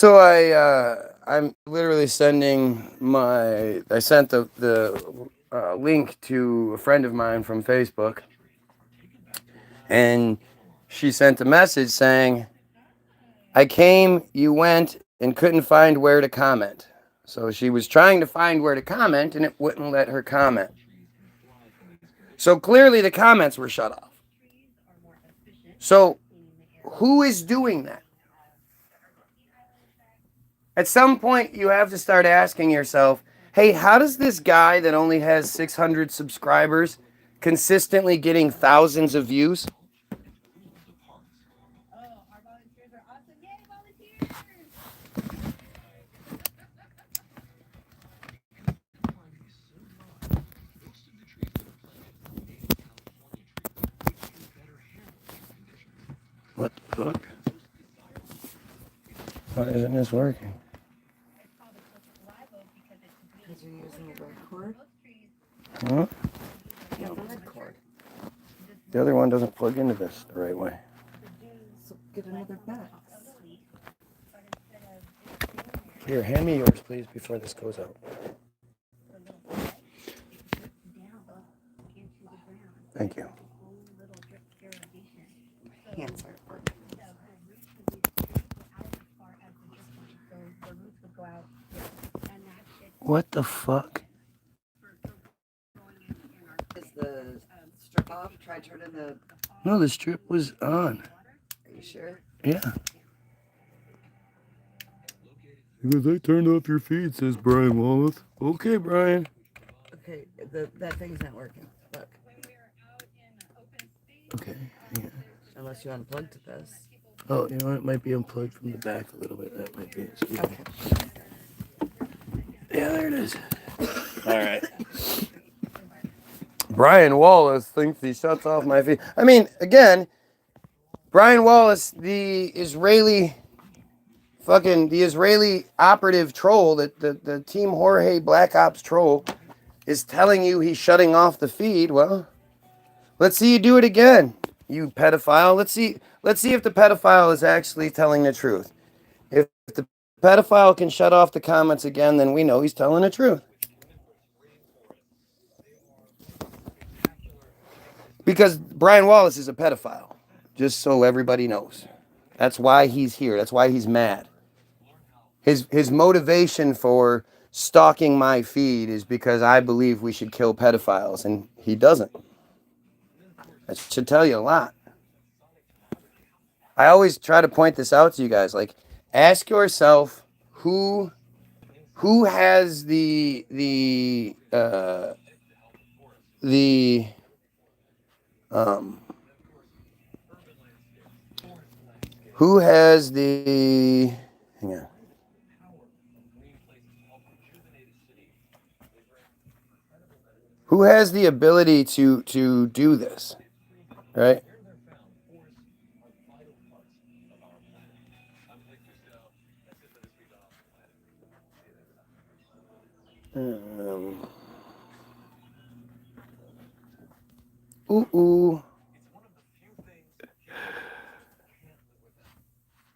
So I'm literally sending I sent the link to a friend of mine from Facebook, and she sent a message saying, "I came, you went, and couldn't find where to comment." So she was trying to find where to comment, and it wouldn't let her comment. So clearly the comments were shut off. So who is doing that? At some point, you have to start asking yourself, hey, how does this guy that only has 600 subscribers consistently getting thousands of views? What the fuck? Why isn't this working? Because you're using a red cord? Huh? Yeah, the red cord. The other one doesn't plug into this the right way. So get another box. Here, hand me yours, please, before this goes out. Thank you. Hands aren't working. What the fuck? Is the strip off? Try turning the... No, the strip was on. Are you sure? Yeah. Because I turned off your feed, says Brian Wallace. Okay, Brian. Okay, that thing's not working. Look. Okay. Yeah. Unless you unplugged this. Oh, you know what? It might be unplugged from the back a little bit. That might be it. Okay. Yeah, there it is. All right. Brian Wallace thinks he shuts off my feed. I mean, again, Brian Wallace, the Israeli operative troll, the Team Jorge Black Ops troll, is telling you he's shutting off the feed. Well, let's see you do it again, you pedophile. Let's see if the pedophile is actually telling the truth. If the pedophile can shut off the comments again, then we know he's telling the truth. Because Brian Wallace is a pedophile, just so everybody knows. That's why he's here. That's why he's mad. His motivation for stalking my feed is because I believe we should kill pedophiles, and he doesn't. That should tell you a lot. I always try to point this out to you guys. Like, ask yourself who has the who has the hang on. Who has the ability to do this, right? Ooh.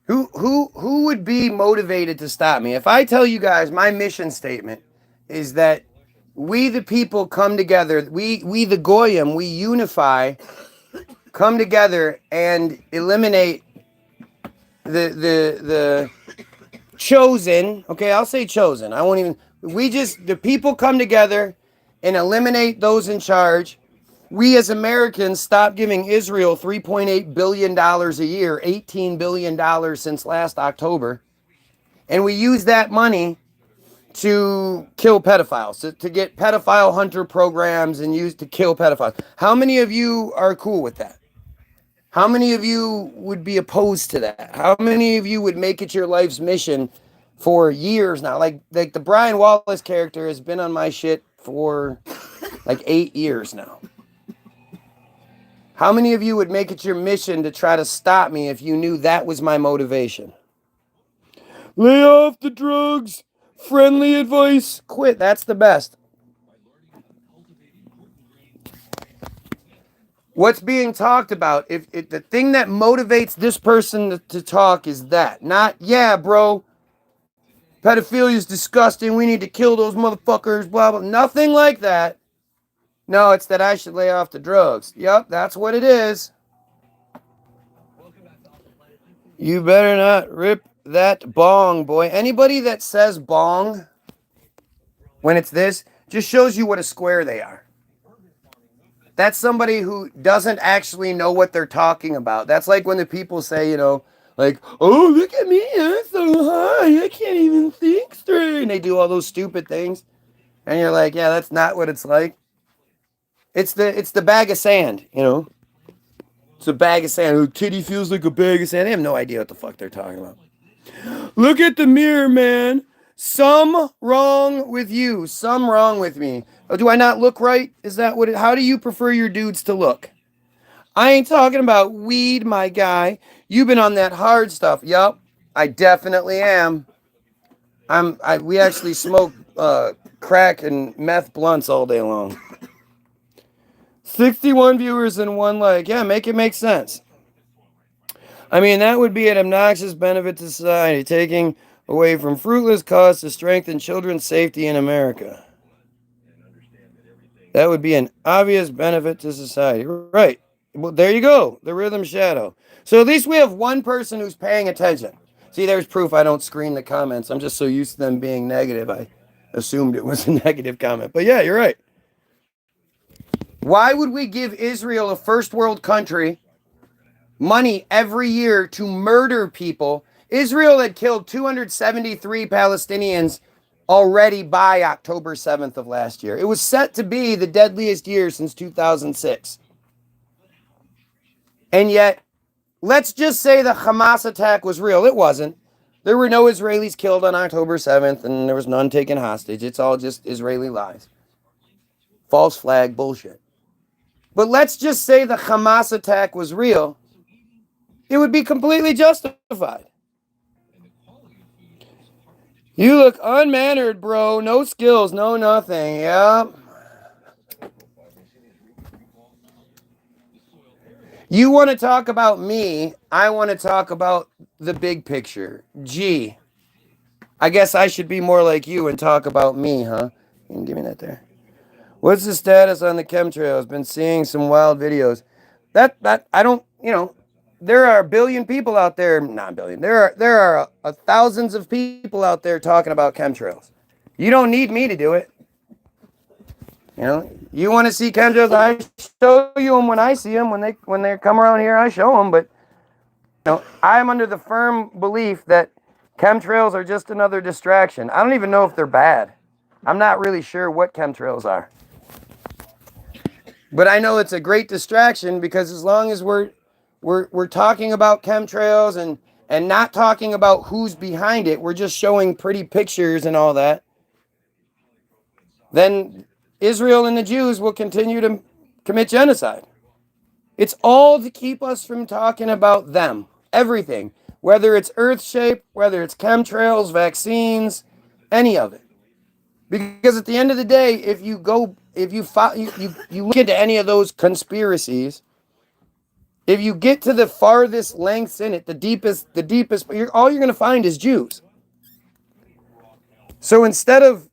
Who would be motivated to stop me? If I tell you guys my mission statement is that we the people come together, we the Goyim, we unify, come together and eliminate the chosen, okay, I'll say chosen. I won't even the people come together and eliminate those in charge. We as Americans stop giving Israel $3.8 billion a year, $18 billion since last October. And we use that money to kill pedophiles, to get pedophile hunter programs and use to kill pedophiles. How many of you are cool with that? How many of you would be opposed to that? How many of you would make it your life's mission for years now? Like the Brian Wallace character has been on my shit for like 8 years now. How many of you would make it your mission to try to stop me if you knew that was my motivation? Lay off the drugs. Friendly advice. Quit. That's the best. What's being talked about, if the thing that motivates this person to talk is that, not, yeah, bro, pedophilia is disgusting. We need to kill those motherfuckers, blah, blah. Nothing like that. No, it's that I should lay off the drugs. Yep, that's what it is. You better not rip that bong, boy. Anybody that says bong when it's this just shows you what a square they are. That's somebody who doesn't actually know what they're talking about. That's like when the people say, you know, like, oh, look at me, I'm so high, I can't even think straight. And they do all those stupid things. And you're like, yeah, that's not what it's like. It's the bag of sand, you know. It's a bag of sand. Oh, titty feels like a bag of sand. They have no idea what the fuck they're talking about. Look at the mirror, man. Some wrong with you. Some wrong with me. Oh, do I not look right? Is that what it, how do you prefer your dudes to look? I ain't talking about weed, my guy. You've been on that hard stuff. Yup, I definitely am. We actually smoke crack and meth blunts all day long. 61 viewers and 1 like. Yeah, make it make sense. I mean, that would be an obnoxious benefit to society, taking away from fruitless cause to strengthen children's safety in America. That would be an obvious benefit to society. Right. Well, there you go. The rhythm shadow. So at least we have one person who's paying attention. See, there's proof I don't screen the comments. I'm just so used to them being negative. I assumed it was a negative comment. But yeah, you're right. Why would we give Israel, a first world country, money every year to murder people? Israel had killed 273 Palestinians already by October 7th of last year. It was set to be the deadliest year since 2006. And yet, let's just say the Hamas attack was real. It wasn't. There were no Israelis killed on October 7th, and there was none taken hostage. It's all just Israeli lies. False flag bullshit. But let's just say the Hamas attack was real. It would be completely justified. You look unmannered, bro. No skills, no nothing. Yeah. You want to talk about me. I want to talk about the big picture. Gee. I guess I should be more like you and talk about me, huh? You can give me that there. What's the status on the chemtrails? Been seeing some wild videos. That I don't, you know, there are a billion people out there, not a billion. There are thousands of people out there talking about chemtrails. You don't need me to do it. You know, you want to see chemtrails? I show you them when I see them. When they come around here, I show them. But you know, I'm under the firm belief that chemtrails are just another distraction. I don't even know if they're bad. I'm not really sure what chemtrails are. But I know it's a great distraction because as long as we're talking about chemtrails and not talking about who's behind it, we're just showing pretty pictures and all that, then Israel and the Jews will continue to commit genocide. It's all to keep us from talking about them. Everything. Whether it's earth shape, whether it's chemtrails, vaccines, any of it. Because at the end of the day, if you look into any of those conspiracies, if you get to the farthest lengths in it, the deepest, all you're going to find is Jews. So instead of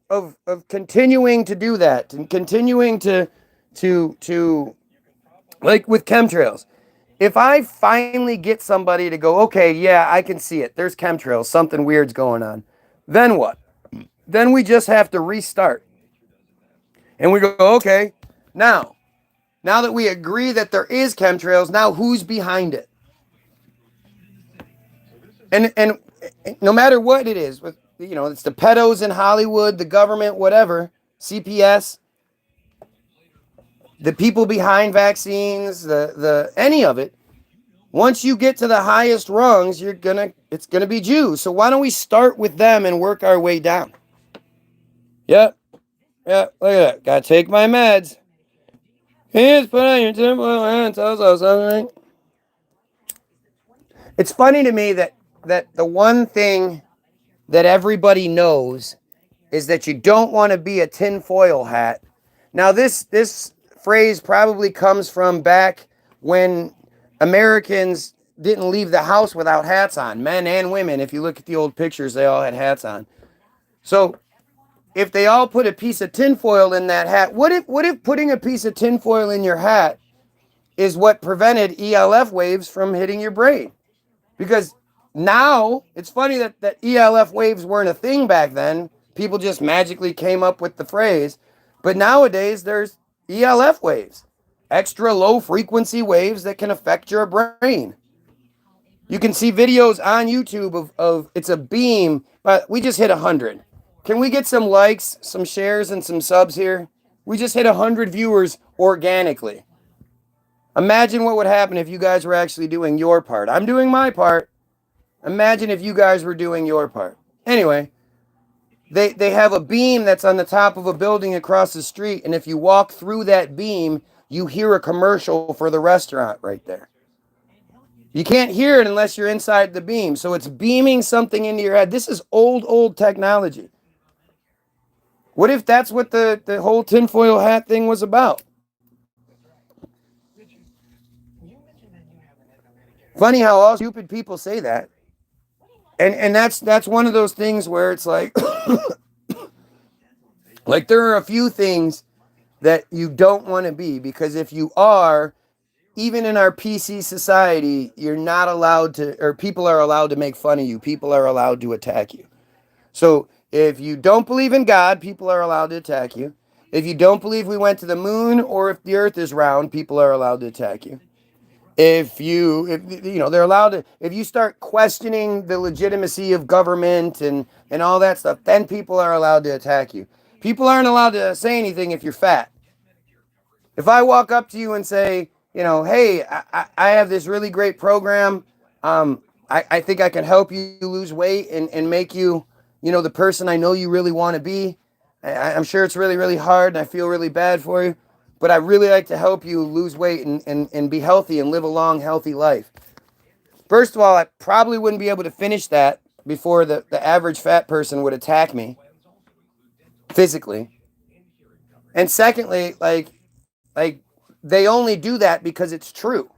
continuing to do that and continuing to like with chemtrails, if I finally get somebody to go, okay, yeah, I can see it. There's chemtrails. Something weird's going on. Then what? Then we just have to restart. And we go, okay, now that we agree that there is chemtrails, now who's behind it? And no matter what it is, with you know, it's the pedos in Hollywood, the government, whatever, CPS, the people behind vaccines, the any of it. Once you get to the highest rungs, it's gonna be Jews. So why don't we start with them and work our way down? Yep. Look at that. Gotta take my meds. Please put on your temple and tell us something. It's funny to me that the one thing that everybody knows is that you don't want to be a tinfoil hat. Now this phrase probably comes from back when Americans didn't leave the house without hats on, men and women. If you look at the old pictures, they all had hats on. So if they all put a piece of tinfoil in that hat, what if putting a piece of tinfoil in your hat is what prevented ELF waves from hitting your brain? Because now it's funny that ELF waves weren't a thing back then. People just magically came up with the phrase. But nowadays there's ELF waves, extra low frequency waves that can affect your brain. You can see videos on YouTube of it's a beam, but we just hit 100. Can we get some likes, some shares, and some subs here? We just hit 100 viewers organically. Imagine what would happen if you guys were actually doing your part. I'm doing my part. Imagine if you guys were doing your part. Anyway, they have a beam that's on the top of a building across the street, and if you walk through that beam, you hear a commercial for the restaurant right there. You can't hear it unless you're inside the beam. So it's beaming something into your head. This is old technology. What if that's what the whole tinfoil hat thing was about? Funny how all stupid people say that. And that's one of those things where it's like like there are a few things that you don't want to be, because if you are, even in our PC society, you're not allowed to, or people are allowed to make fun of you. People are allowed to attack you. So if you don't believe in God, people are allowed to attack you. If you don't believe we went to the moon, or if the earth is round, people are allowed to attack you. If they're allowed to, if you start questioning the legitimacy of government and all that stuff, then people are allowed to attack you. People aren't allowed to say anything if you're fat. If I walk up to you and say, hey, I have this really great program. I think I can help you lose weight and make you, the person I know you really want to be. I'm sure it's really, really hard and I feel really bad for you, but I really like to help you lose weight and be healthy and live a long, healthy life. First of all, I probably wouldn't be able to finish that before the average fat person would attack me physically. And secondly, like they only do that because it's true.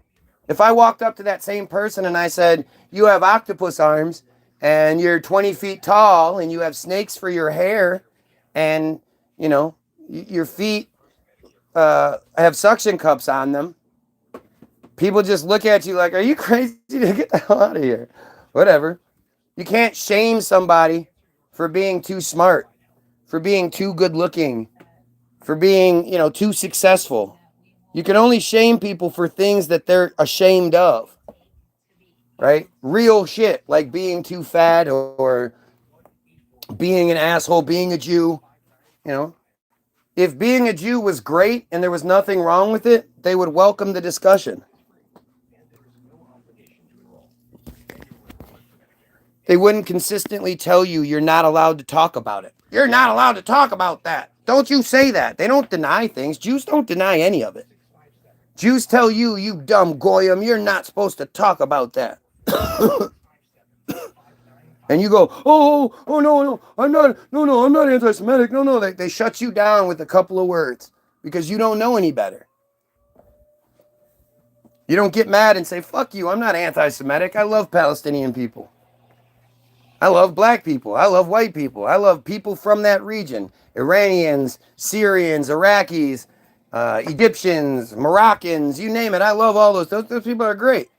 If I walked up to that same person and I said, you have octopus arms and you're 20 feet tall and you have snakes for your hair and, your feet have suction cups on them, people just look at you like, are you crazy? Get the hell out of here. Whatever. You can't shame somebody for being too smart, for being too good looking, for being, too successful. You can only shame people for things that they're ashamed of, right? Real shit, like being too fat or being an asshole, being a Jew. If being a Jew was great and there was nothing wrong with it, they would welcome the discussion. They wouldn't consistently tell you you're not allowed to talk about it. You're not allowed to talk about that. Don't you say that. They don't deny things. Jews don't deny any of it. Jews tell you, you dumb goyim, you're not supposed to talk about that. And you go, no, I'm not anti-Semitic. No, they shut you down with a couple of words because you don't know any better. You don't get mad and say, fuck you, I'm not anti-Semitic. I love Palestinian people. I love black people. I love white people. I love people from that region. Iranians, Syrians, Iraqis, Egyptians, Moroccans, you name it. I love all those. Those people are great.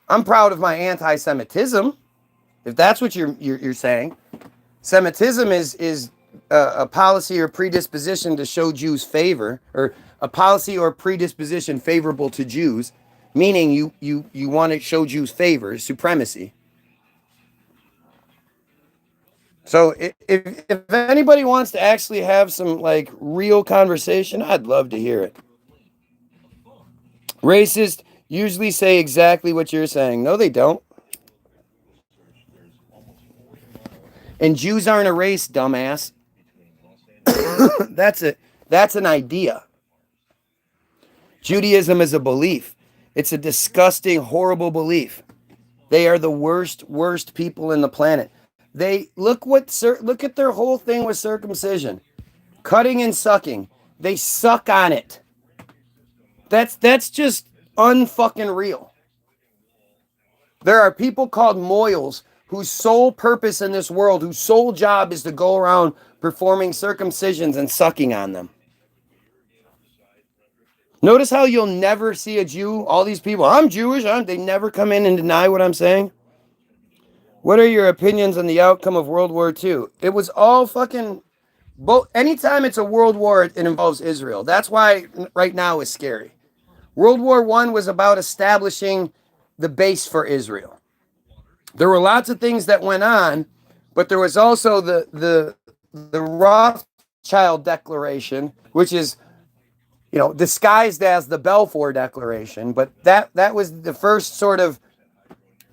I'm proud of my anti-Semitism, if that's what you're saying. Semitism is a policy or predisposition to show Jews favor, or a policy or predisposition favorable to Jews, meaning you want to show Jews favor, supremacy. So if anybody wants to actually have some like real conversation, I'd love to hear it. Racists usually say exactly what you're saying. No, they don't. And Jews aren't a race, dumbass. That's an idea. Judaism is a belief. It's a disgusting, horrible belief. They are the worst people in the planet. They look at their whole thing with circumcision, cutting and sucking. They suck on it. That's just unfucking real. There are people called moils whose sole purpose in this world, whose sole job is to go around performing circumcisions and sucking on them. Notice how you'll never see a Jew, all these people, I'm Jewish, they never come in and deny what I'm saying. What are your opinions on the outcome of World War II? It was all fucking, anytime it's a world war, it involves Israel. That's why right now is scary. World War I was about establishing the base for Israel. There were lots of things that went on, but there was also the Rothschild Declaration, which is, disguised as the Balfour Declaration, but that was the first sort of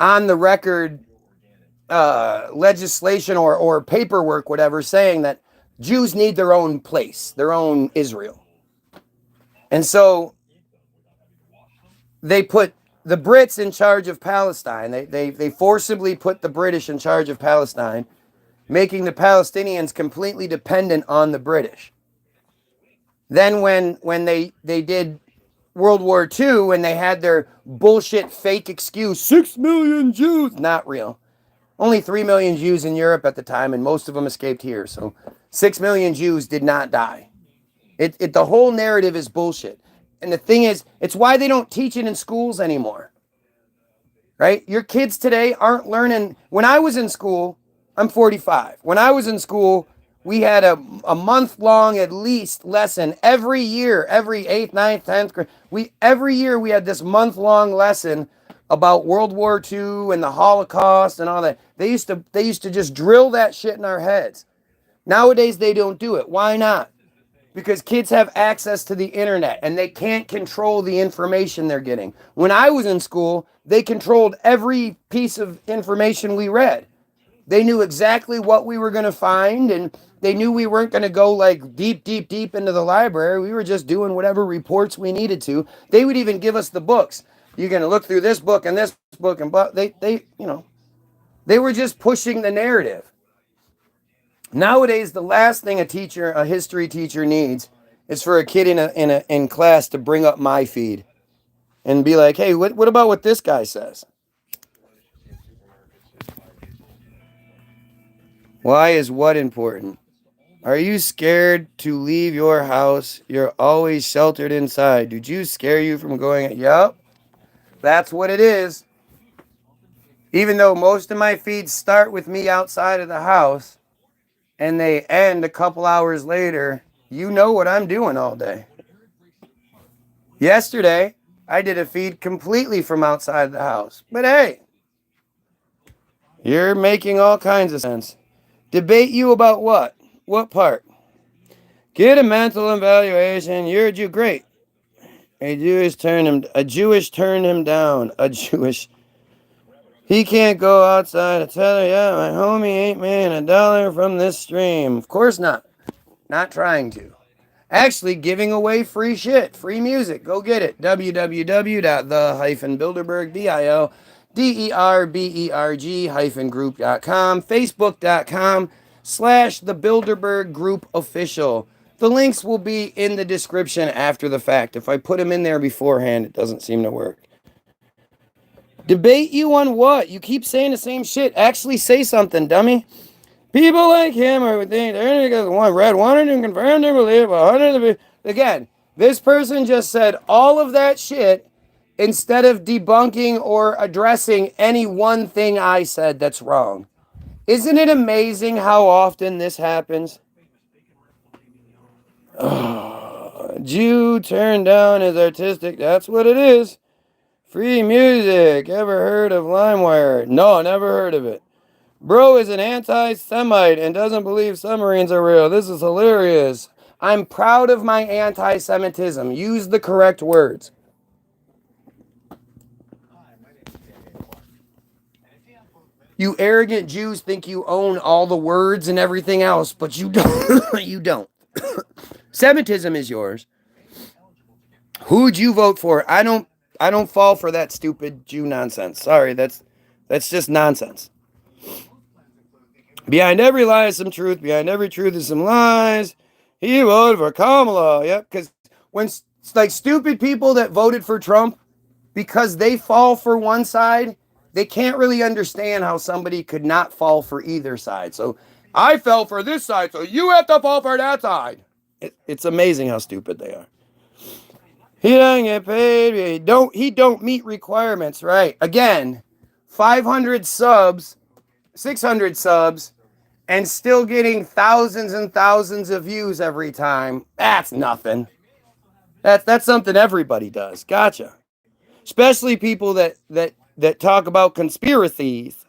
on the record legislation or paperwork, whatever, saying that Jews need their own place, their own Israel. And so they put the Brits in charge of Palestine. They forcibly put the British in charge of Palestine, making the Palestinians completely dependent on the British. Then when they did World War II and they had their bullshit fake excuse, 6 million Jews, not real. Only 3 million Jews in Europe at the time, and most of them escaped here. So 6 million Jews did not die. The whole narrative is bullshit. And the thing is, it's why they don't teach it in schools anymore. Right? Your kids today aren't learning. When I was in school, I'm 45. When I was in school, we had a month-long, at least, lesson every year, every 8th, 9th, 10th grade. Every year we had this month-long lesson about World War II and the Holocaust and all that. They used to just drill that shit in our heads. Nowadays, they don't do it. Why not? Because kids have access to the internet and they can't control the information they're getting. When I was in school, they controlled every piece of information we read. They knew exactly what we were going to find, and they knew we weren't going to go like deep into the library. We were just doing whatever reports we needed to. They would even give us the books. You're going to look through this book and this book, and they were just pushing the narrative. Nowadays, the last thing a history teacher needs is for a kid in class to bring up my feed and be like, "Hey, what about what this guy says?" Why is what important? Are you scared to leave your house? You're always sheltered inside. Do Jews scare you from going? Yup, that's what it is. Even though most of my feeds start with me outside of the house and they end a couple hours later, you know what I'm doing all day. Yesterday, I did a feed completely from outside the house. But hey, you're making all kinds of sense. Debate you about what? What part? Get a mental evaluation. You're a Jew. Great. A Jewish turned him down. He can't go outside. I tell her, yeah, my homie ain't making $1 from this stream. Of course not. Not trying to. Actually giving away free shit, free music. Go get it. www.the-bilderberg, BILDERBERG-group.com, Facebook.com/the Bilderberg Group Official. The links will be in the description after the fact. If I put them in there beforehand, it doesn't seem to work. Debate you on what? You keep saying the same shit. Actually say something, dummy. People like him are they're one read 100 and confirmed their belief. 100 again. This person just said all of that shit instead of debunking or addressing any one thing I said that's wrong. Isn't it amazing how often this happens? Jew turned down his artistic. That's what it is. Free music. Ever heard of LimeWire? No, never heard of it. Bro is an anti-Semite and doesn't believe submarines are real. This is hilarious. I'm proud of my anti-Semitism. Use the correct words. You arrogant Jews think you own all the words and everything else, but you don't. You don't. Semitism is yours. Who'd you vote for? I don't fall for that stupid Jew nonsense. Sorry, that's just nonsense. Behind every lie is some truth. Behind every truth is some lies. He voted for Kamala. Yep, because when like stupid people that voted for Trump, because they fall for one side, they can't really understand how somebody could not fall for either side. So I fell for this side, so you have to fall for that side. It's amazing how stupid they are. He doesn't get paid. He don't meet requirements, right? Again, 500 subs, 600 subs, and still getting thousands and thousands of views every time. That's nothing. That's something everybody does. Gotcha. Especially people that talk about conspiracies.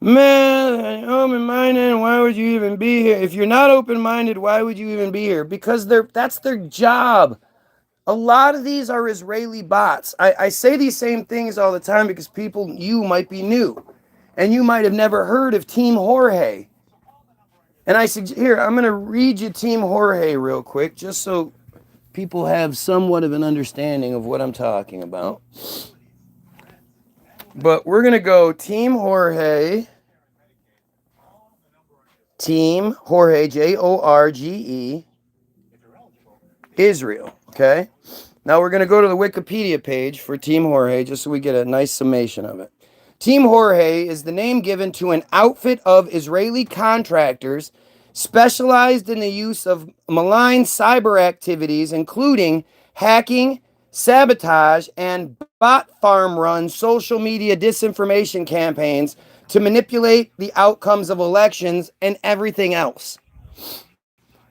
Man, open-minded. Why would you even be here? If you're not open-minded, why would you even be here? Because that's their job. A lot of these are Israeli bots. I say these same things all the time because you might be new, and you might have never heard of Team Jorge. And I suggest here, I'm going to read you Team Jorge real quick, just so people have somewhat of an understanding of what I'm talking about. But we're going to go Team Jorge, Jorge, Israel, okay? Now we're going to go to the Wikipedia page for Team Jorge just so we get a nice summation of it. Team Jorge is the name given to an outfit of Israeli contractors specialized in the use of malign cyber activities, including hacking, sabotage, and bot farm run social media disinformation campaigns to manipulate the outcomes of elections and everything else.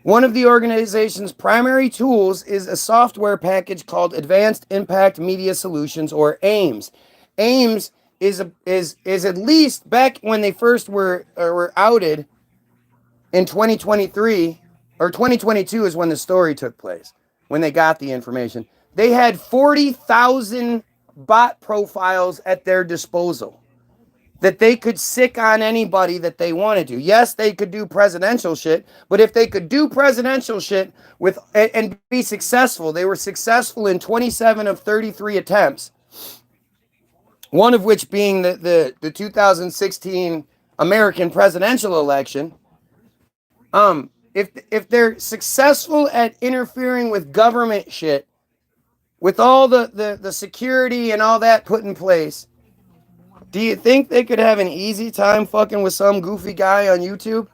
One of the organization's primary tools is a software package called Advanced Impact Media Solutions, or AIMS. AIMS is at least back when they first were outed in 2023, or 2022 is when the story took place, when they got the information. They had 40,000 bot profiles at their disposal that they could sick on anybody that they wanted to. Yes, they could do presidential shit, but if they could do presidential shit with and be successful, they were successful in 27 of 33 attempts. One of which being the 2016 American presidential election. If they're successful at interfering with government shit, with all the security and all that put in place, do you think they could have an easy time fucking with some goofy guy on YouTube?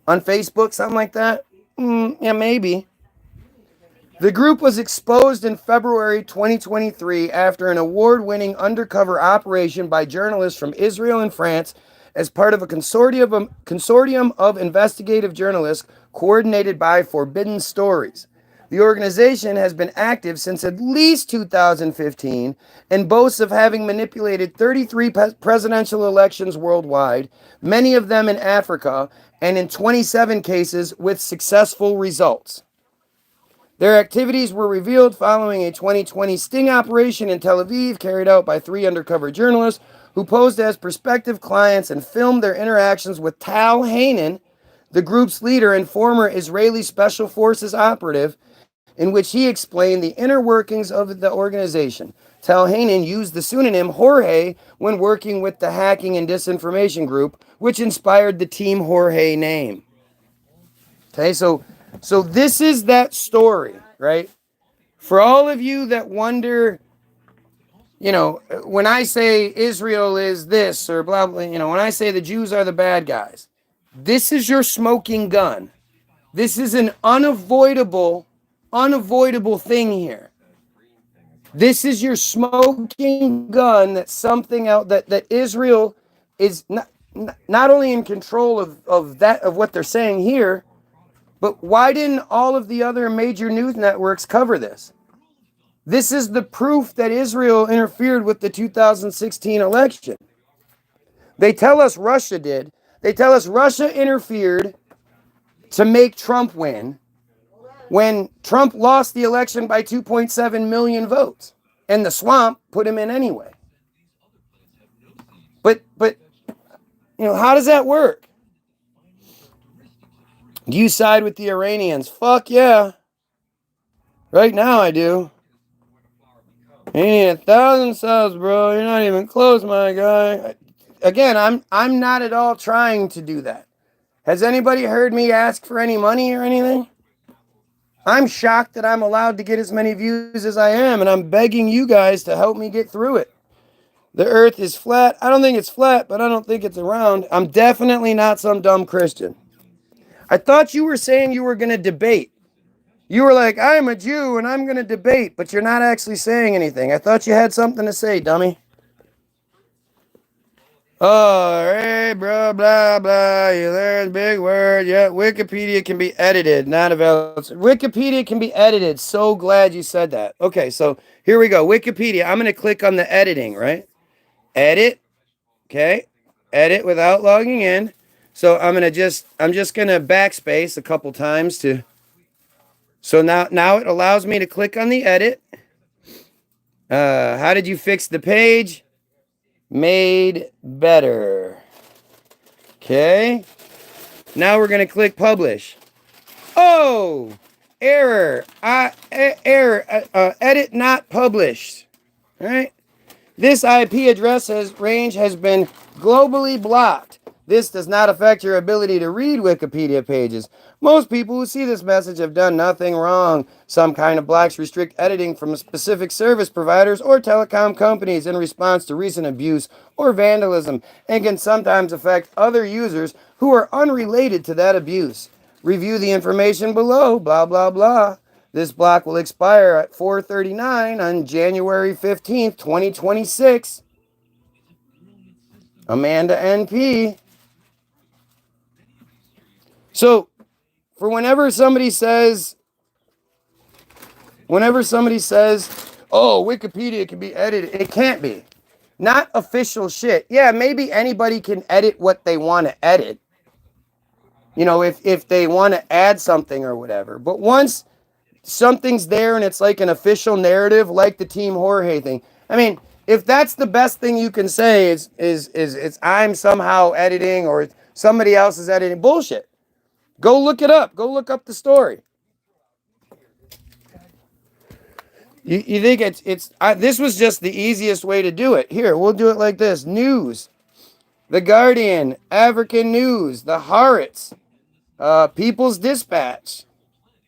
On Facebook, something like that? Yeah, maybe. The group was exposed in February 2023 after an award-winning undercover operation by journalists from Israel and France as part of a consortium of investigative journalists coordinated by Forbidden Stories. The organization has been active since at least 2015 and boasts of having manipulated 33 presidential elections worldwide, many of them in Africa, and in 27 cases with successful results. Their activities were revealed following a 2020 sting operation in Tel Aviv carried out by 3 undercover journalists who posed as prospective clients and filmed their interactions with Tal Hanan, the group's leader and former Israeli Special Forces operative, in which he explained the inner workings of the organization. Tal Hanan used the pseudonym Jorge when working with the hacking and disinformation group, which inspired the Team Jorge name. Okay, so this is that story, right? For all of you that wonder, when I say Israel is this or blah, blah, when I say the Jews are the bad guys, this is your smoking gun. This is an unavoidable thing here. This is your smoking gun that something out that Israel is not only in control of what they're saying here, but why didn't all of the other major news networks cover this? This is the proof that Israel interfered with the 2016 election. They tell us Russia did. They tell us Russia interfered to make Trump win when Trump lost the election by 2.7 million votes. And the swamp put him in anyway. But how does that work? Do you side with the Iranians? Fuck yeah. Right now I do. You need 1,000 subs, bro. You're not even close, my guy. Again, I'm not at all trying to do that. Has anybody heard me ask for any money or anything? I'm shocked that I'm allowed to get as many views as I am, and I'm begging you guys to help me get through it. The earth is flat. I don't think it's flat, but I don't think it's round. I'm definitely not some dumb Christian. I thought you were saying you were going to debate. You were like, I'm a Jew and I'm going to debate, but you're not actually saying anything. I thought you had something to say, dummy. Oh, hey, bro, blah, blah. You learned big word. Yeah, Wikipedia can be edited, not available. Wikipedia can be edited. So glad you said that. Okay, so here we go. Wikipedia. I'm going to click on the editing, right? Edit. Okay. Edit without logging in. So I'm just going to backspace a couple times to. So now it allows me to click on the edit. How did you fix the page? Made better. Okay. Now we're going to click publish. Oh, error. Error. Edit not published. All right. This IP address range has been globally blocked. This does not affect your ability to read Wikipedia pages. Most people who see this message have done nothing wrong. Some kind of blocks restrict editing from specific service providers or telecom companies in response to recent abuse or vandalism, and can sometimes affect other users who are unrelated to that abuse. Review the information below, blah, blah, blah. This block will expire at 4:39 on January 15th, 2026. Amanda NP. So, for whenever somebody says, oh, Wikipedia can be edited, it can't be. Not official shit. Yeah, maybe anybody can edit what they want to edit. You know, if they want to add something or whatever. But once something's there and it's like an official narrative, like the Team Jorge thing. I mean, if that's the best thing you can say is it's I'm somehow editing or somebody else is editing, bullshit. Go look it up. Go look up the story. You think this was just the easiest way to do it. Here, we'll do it like this. News, The Guardian, African News, The Haaretz, People's Dispatch.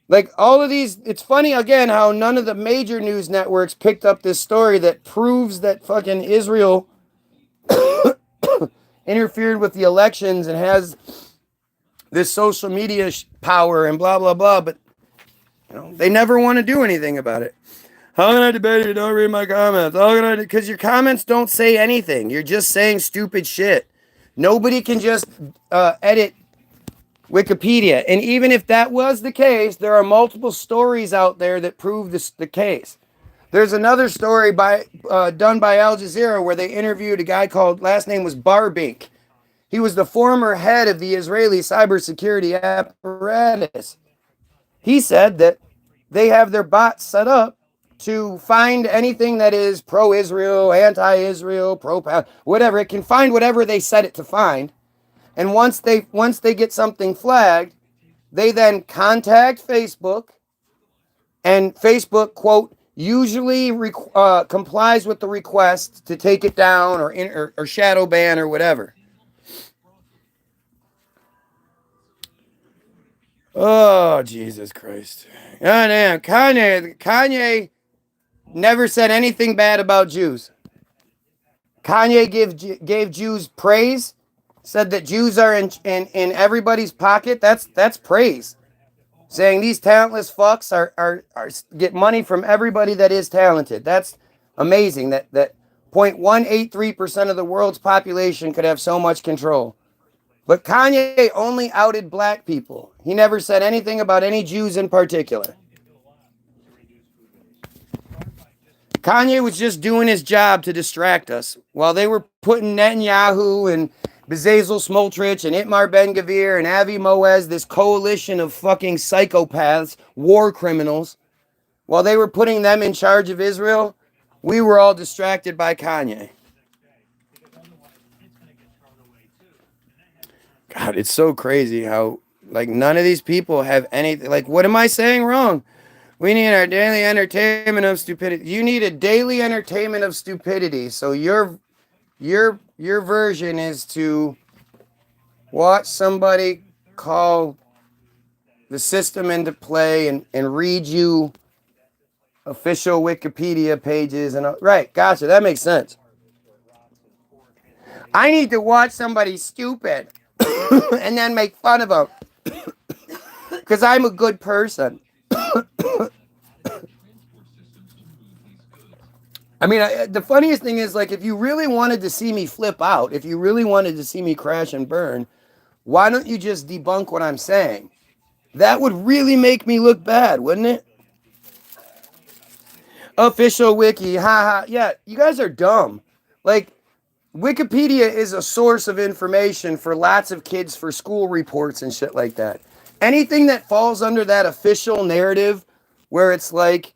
Like all of these, it's funny again how none of the major news networks picked up this story that proves that fucking Israel interfered with the elections and has this social media power and blah, blah, blah. But, you know, they never want to do anything about it. How can I debate it? Don't read my comments. How can I? Because your comments don't say anything. You're just saying stupid shit. Nobody can just edit Wikipedia. And even if that was the case, there are multiple stories out there that prove this the case. There's another story done by Al Jazeera where they interviewed a guy called, last name was Barbink. He was the former head of the Israeli cybersecurity apparatus. He said that they have their bots set up to find anything that is pro-Israel, anti-Israel, whatever. It can find whatever they set it to find. And once they get something flagged, they then contact Facebook, and Facebook, quote, usually complies with the request to take it down or shadow ban or whatever. Oh, Jesus Christ. God damn. Kanye never said anything bad about Jews. Kanye gave Jews praise, said that Jews are in everybody's pocket. That's praise. Saying these talentless fucks are get money from everybody that is talented. That's amazing that 0.183% of the world's population could have so much control. But Kanye only outed black people. He never said anything about any Jews in particular. Kanye was just doing his job to distract us while they were putting Netanyahu and Bezalel Smotrich and Itmar Ben-Gvir and Avi Moaz, this coalition of fucking psychopaths, war criminals, while they were putting them in charge of Israel, we were all distracted by Kanye. God, it's so crazy how, like, none of these people have anything. Like, what am I saying wrong? We need our daily entertainment of stupidity. You need a daily entertainment of stupidity. So your version is to watch somebody call the system into play and read you official Wikipedia pages and right. Gotcha. That makes sense. I need to watch somebody stupid and then make fun of them because I'm a good person. I mean, the funniest thing is, like, if you really wanted to see me flip out, if you really wanted to see me crash and burn, why don't you just debunk what I'm saying? That would really make me look bad, wouldn't it? Official wiki, haha. Yeah, you guys are dumb. Like, Wikipedia is a source of information for lots of kids for school reports and shit like that. Anything that falls under that official narrative where it's like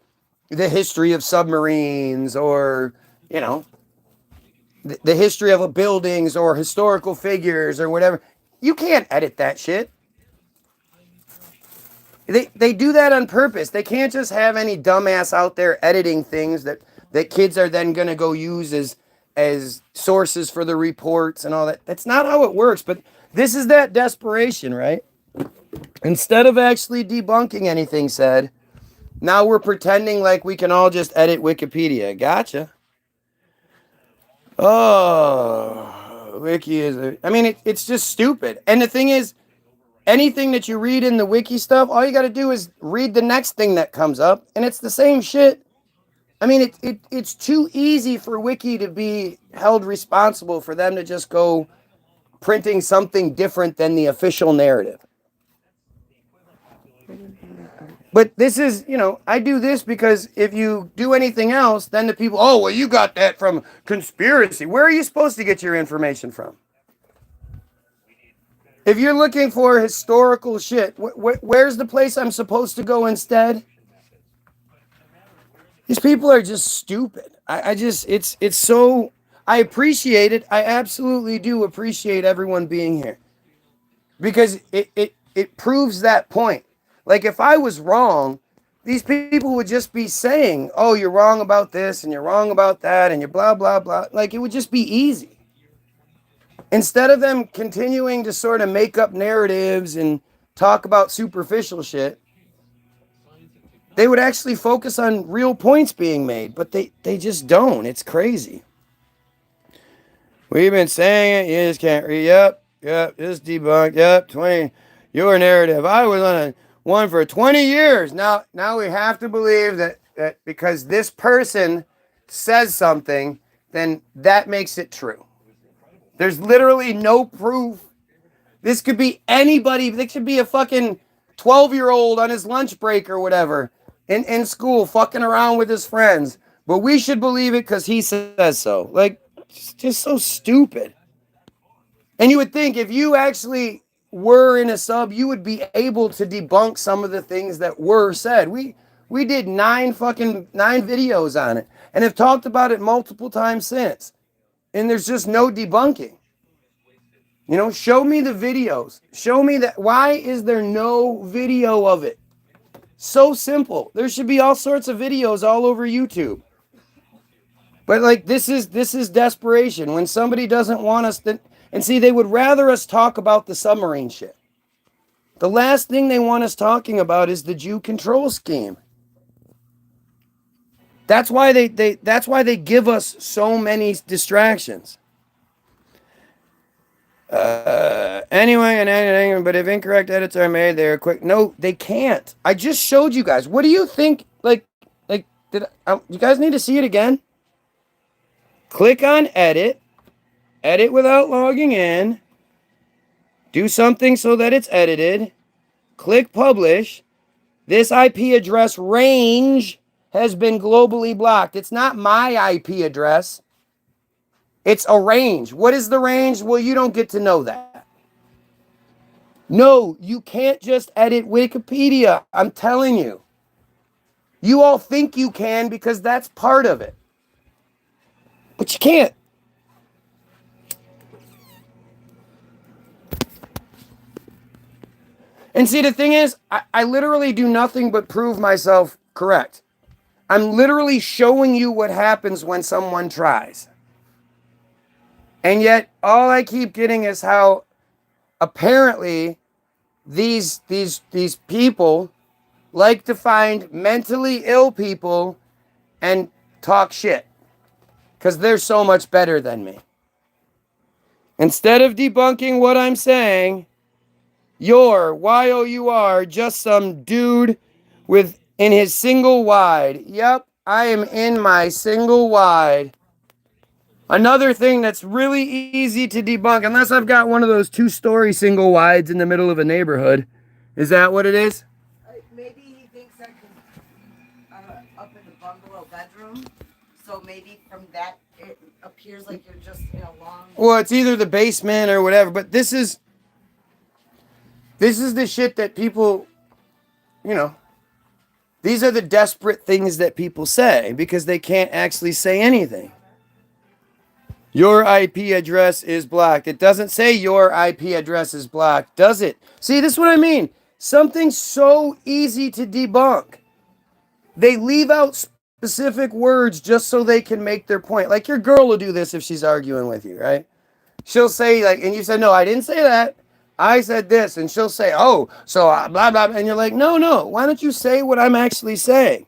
the history of submarines or, you know, the history of a buildings or historical figures or whatever, you can't edit that shit. They do that on purpose. They can't just have any dumbass out there editing things that kids are then going to go use as sources for the reports and all that. That's not how it works, but this is that desperation, right? Instead of actually debunking anything said, now we're pretending like we can all just edit Wikipedia. Gotcha. Oh, wiki is, I mean, it's just stupid. And the thing is, anything that you read in the wiki stuff, all you got to do is read the next thing that comes up, and it's the same shit. I mean, it's too easy for wiki to be held responsible for them to just go printing something different than the official narrative. But this is, you know, I do this because if you do anything else, then the people, oh, well, you got that from conspiracy. Where are you supposed to get your information from? If you're looking for historical shit, where's the place I'm supposed to go instead? These people are just stupid. I just, it's so, I appreciate it. I absolutely do appreciate everyone being here because it proves that point. Like, if I was wrong, these people would just be saying, oh, you're wrong about this and you're wrong about that and you're blah, blah, blah. Like, it would just be easy. Instead of them continuing to sort of make up narratives and talk about superficial shit, they would actually focus on real points being made, but they just don't. It's crazy. We've been saying it. You just can't read. Yep, just debunked. Yep, 20. Your narrative. I was on one for 20 years. Now we have to believe that because this person says something, then that makes it true. There's literally no proof. This could be anybody. This could be a fucking 12-year-old on his lunch break or whatever in school fucking around with his friends. But we should believe it because he says so. Like, just so stupid. And you would think if you actually were in a sub, you would be able to debunk some of the things that were said. We did 9 videos on it and have talked about it multiple times since. And there's just no debunking. You know, show me the videos. Show me that. Why is there no video of it? So simple. There should be all sorts of videos all over YouTube. But like, this is desperation. When somebody doesn't want us to, and see, they would rather us talk about the submarine shit. The last thing they want us talking about is the Jew control scheme. That's why they give us so many distractions. Anyway, and anything, but if incorrect edits are made, they're quick. No, they can't. I just showed you guys. What do you think? Like, you guys need to see it again? Click on edit without logging in, do something so that it's edited, click publish. This IP address range has been globally blocked. It's not my IP address. It's a range. What is the range? Well, you don't get to know that. No, you can't just edit Wikipedia. I'm telling you. You all think you can because that's part of it. But you can't. And see, the thing is, I literally do nothing but prove myself correct. I'm literally showing you what happens when someone tries. And yet, all I keep getting is how apparently these people like to find mentally ill people and talk shit. Because they're so much better than me. Instead of debunking what I'm saying, you're, Y-O-U-R, just some dude with in his single wide. Yep, I am in my single wide. Another thing that's really easy to debunk, unless I've got one of those two-story single wides in the middle of a neighborhood. Is that what it is? Maybe he thinks that up in the bungalow bedroom, so maybe from that it appears like you're just in a long. Well, it's either the basement or whatever, but this is the shit that people, you know, these are the desperate things that people say because they can't actually say anything. Your IP address is blocked. It doesn't say your IP address is blocked, does it? See, this is what I mean. Something so easy to debunk. They leave out specific words just so they can make their point. Like your girl will do this if she's arguing with you, right? She'll say like, and you said, no, I didn't say that. I said this. And she'll say, oh, so blah, blah. And you're like, no. Why don't you say what I'm actually saying?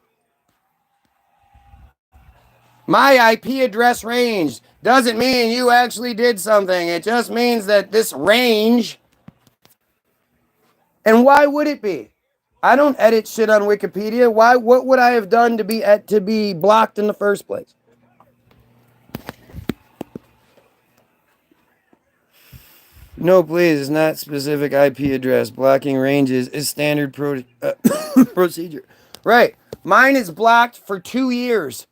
My IP address range doesn't mean you actually did something. It just means that this range. And why would it be? I don't edit shit on Wikipedia. Why? What would I have done to be blocked in the first place? No, please. It's not specific IP address. Blocking ranges is standard procedure. Right. Mine is blocked for 2 years.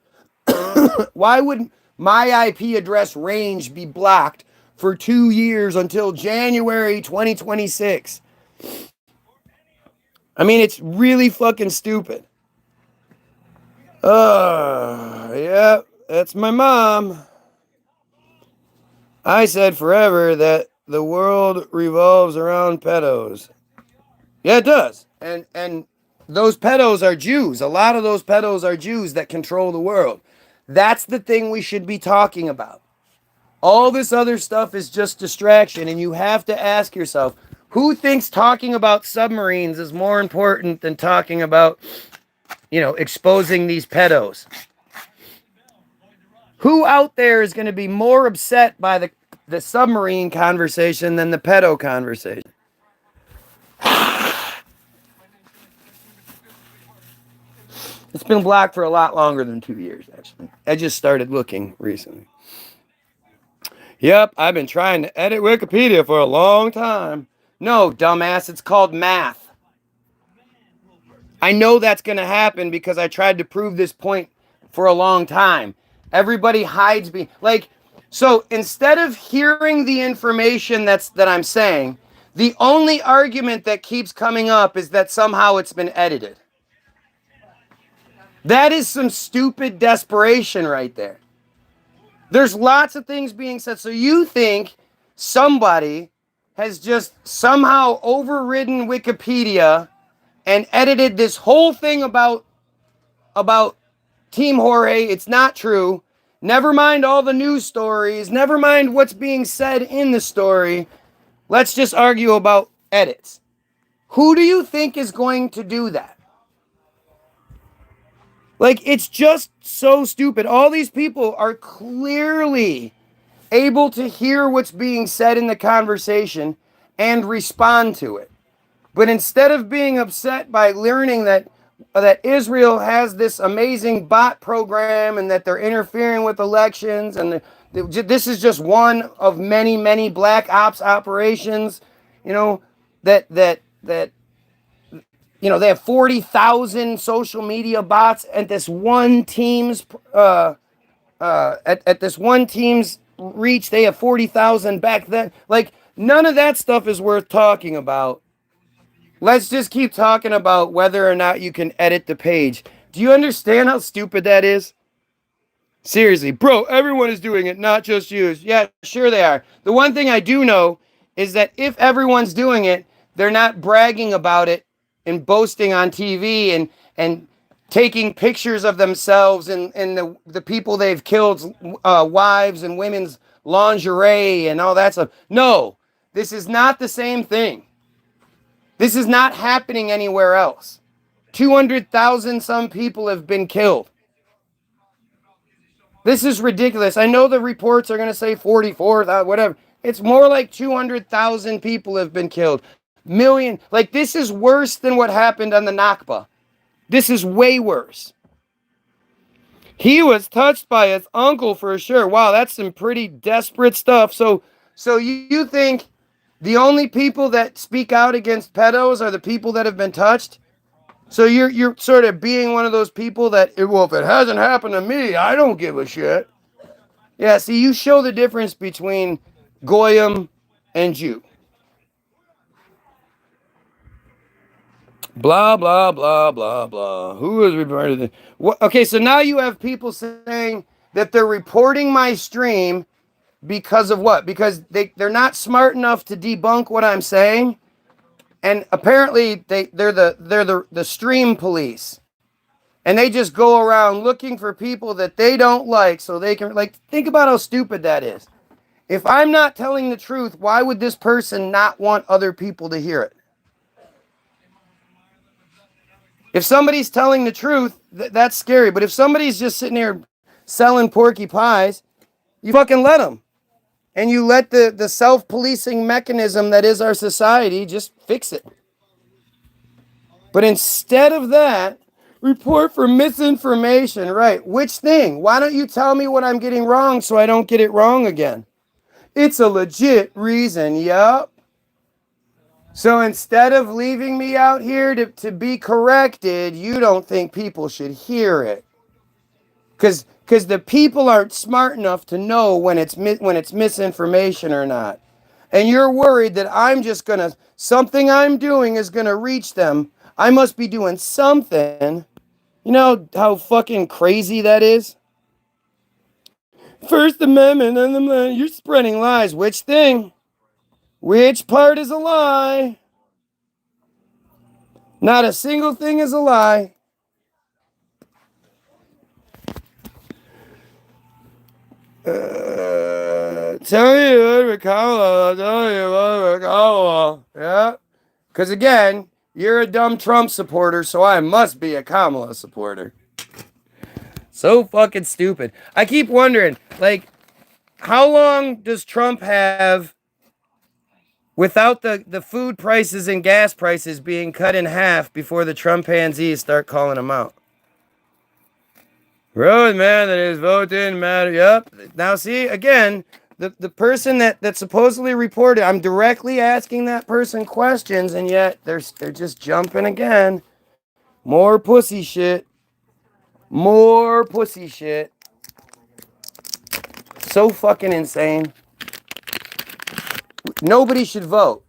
Why would my IP address range be blocked for 2 years until January 2026? I mean, it's really fucking stupid. Yeah, that's my mom. I said forever that the world revolves around pedos. Yeah, it does. And those pedos are Jews. A lot of those pedos are Jews that control the world. That's the thing we should be talking about. All this other stuff is just distraction, and you have to ask yourself, who thinks talking about submarines is more important than talking about, exposing these pedos? Who out there is going to be more upset by the submarine conversation than the pedo conversation? It's been blocked for a lot longer than 2 years, actually. I just started looking recently. Yep, I've been trying to edit Wikipedia for a long time. No, dumbass, it's called math. I know that's going to happen because I tried to prove this point for a long time. Everybody hides me. So instead of hearing the information that I'm saying, the only argument that keeps coming up is that somehow it's been edited. That is some stupid desperation right there. There's lots of things being said. So you think somebody has just somehow overridden Wikipedia and edited this whole thing about Team Jorge. It's not true. Never mind all the news stories. Never mind what's being said in the story. Let's just argue about edits. Who do you think is going to do that? It's just so stupid. All these people are clearly able to hear what's being said in the conversation and respond to it. But instead of being upset by learning that Israel has this amazing bot program and that they're interfering with elections, and this is just one of many, many black ops operations, they have 40,000 social media bots at this one team's at this one team's reach. They have 40,000 back then. None of that stuff is worth talking about. Let's just keep talking about whether or not you can edit the page. Do you understand how stupid that is? Seriously, bro, everyone is doing it, not just you. Yeah, sure they are. The one thing I do know is that if everyone's doing it, they're not bragging about it and boasting on TV and taking pictures of themselves and the people they've killed, wives and women's lingerie and all that stuff. No, this is not the same thing. This is not happening anywhere else. 200,000 some people have been killed. This is ridiculous. I know the reports are going to say 44,000, whatever. It's more like 200,000 people have been killed. Million. Like, this is worse than what happened on the Nakba. This is way worse. He was touched by his uncle for sure. Wow, that's some pretty desperate stuff. So you think the only people that speak out against pedos are the people that have been touched? So you're sort of being one of those people that, well, if it hasn't happened to me, I don't give a shit. Yeah, see, you show the difference between Goyim and Jew. Blah, blah, blah, blah, blah. Who is reporting this? What? Okay, so now you have people saying that they're reporting my stream because of what? Because they're not smart enough to debunk what I'm saying. And apparently they're the stream police. And they just go around looking for people that they don't like so they can, like, think about how stupid that is. If I'm not telling the truth, why would this person not want other people to hear it? If somebody's telling the truth, that's scary. But if somebody's just sitting here selling porky pies, you fucking let them. And you let the self-policing mechanism that is our society just fix it. But instead of that, report for misinformation. Right. Which thing? Why don't you tell me what I'm getting wrong so I don't get it wrong again? It's a legit reason. Yup. So instead of leaving me out here to be corrected, you don't think people should hear it. Because the people aren't smart enough to know when it's misinformation or not. And you're worried that I'm just going to, something I'm doing is going to reach them. I must be doing something. You know how fucking crazy that is? First Amendment, and you're spreading lies. Which thing? Which part is a lie? Not a single thing is a lie. Tell you what, Kamala. Tell you what, Kamala. Yeah. Because again, you're a dumb Trump supporter, so I must be a Kamala supporter. So fucking stupid. I keep wondering, like, how long does Trump have without the food prices and gas prices being cut in half before the Trumpanzees start calling him out? Road man that his vote didn't matter. Yep. Now see, again, the person that supposedly reported, I'm directly asking that person questions, and yet they're just jumping again. More pussy shit. More pussy shit. So fucking insane. Nobody should vote.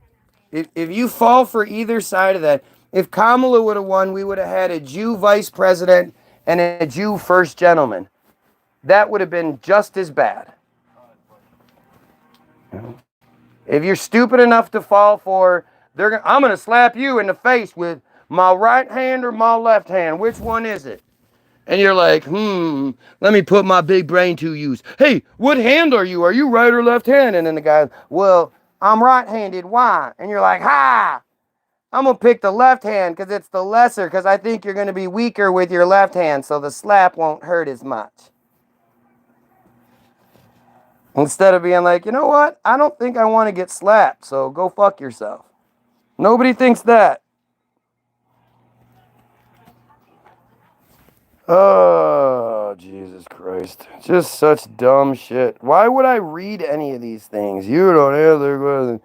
If you fall for either side of that, if Kamala would have won, we would have had a Jew vice president and a Jew first gentleman. That would have been just as bad. If you're stupid enough to fall for, I'm going to slap you in the face with my right hand or my left hand. Which one is it? And you're like, let me put my big brain to use. Hey, what hand are you? Are you right or left hand? And then the guy, well, I'm right-handed. Why? And you're like, ha! I'm going to pick the left hand because it's the lesser, because I think you're going to be weaker with your left hand, so the slap won't hurt as much. Instead of being like, you know what? I don't think I want to get slapped, so go fuck yourself. Nobody thinks that. Oh, Jesus Christ. Just such dumb shit. Why would I read any of these things? You don't have their questions.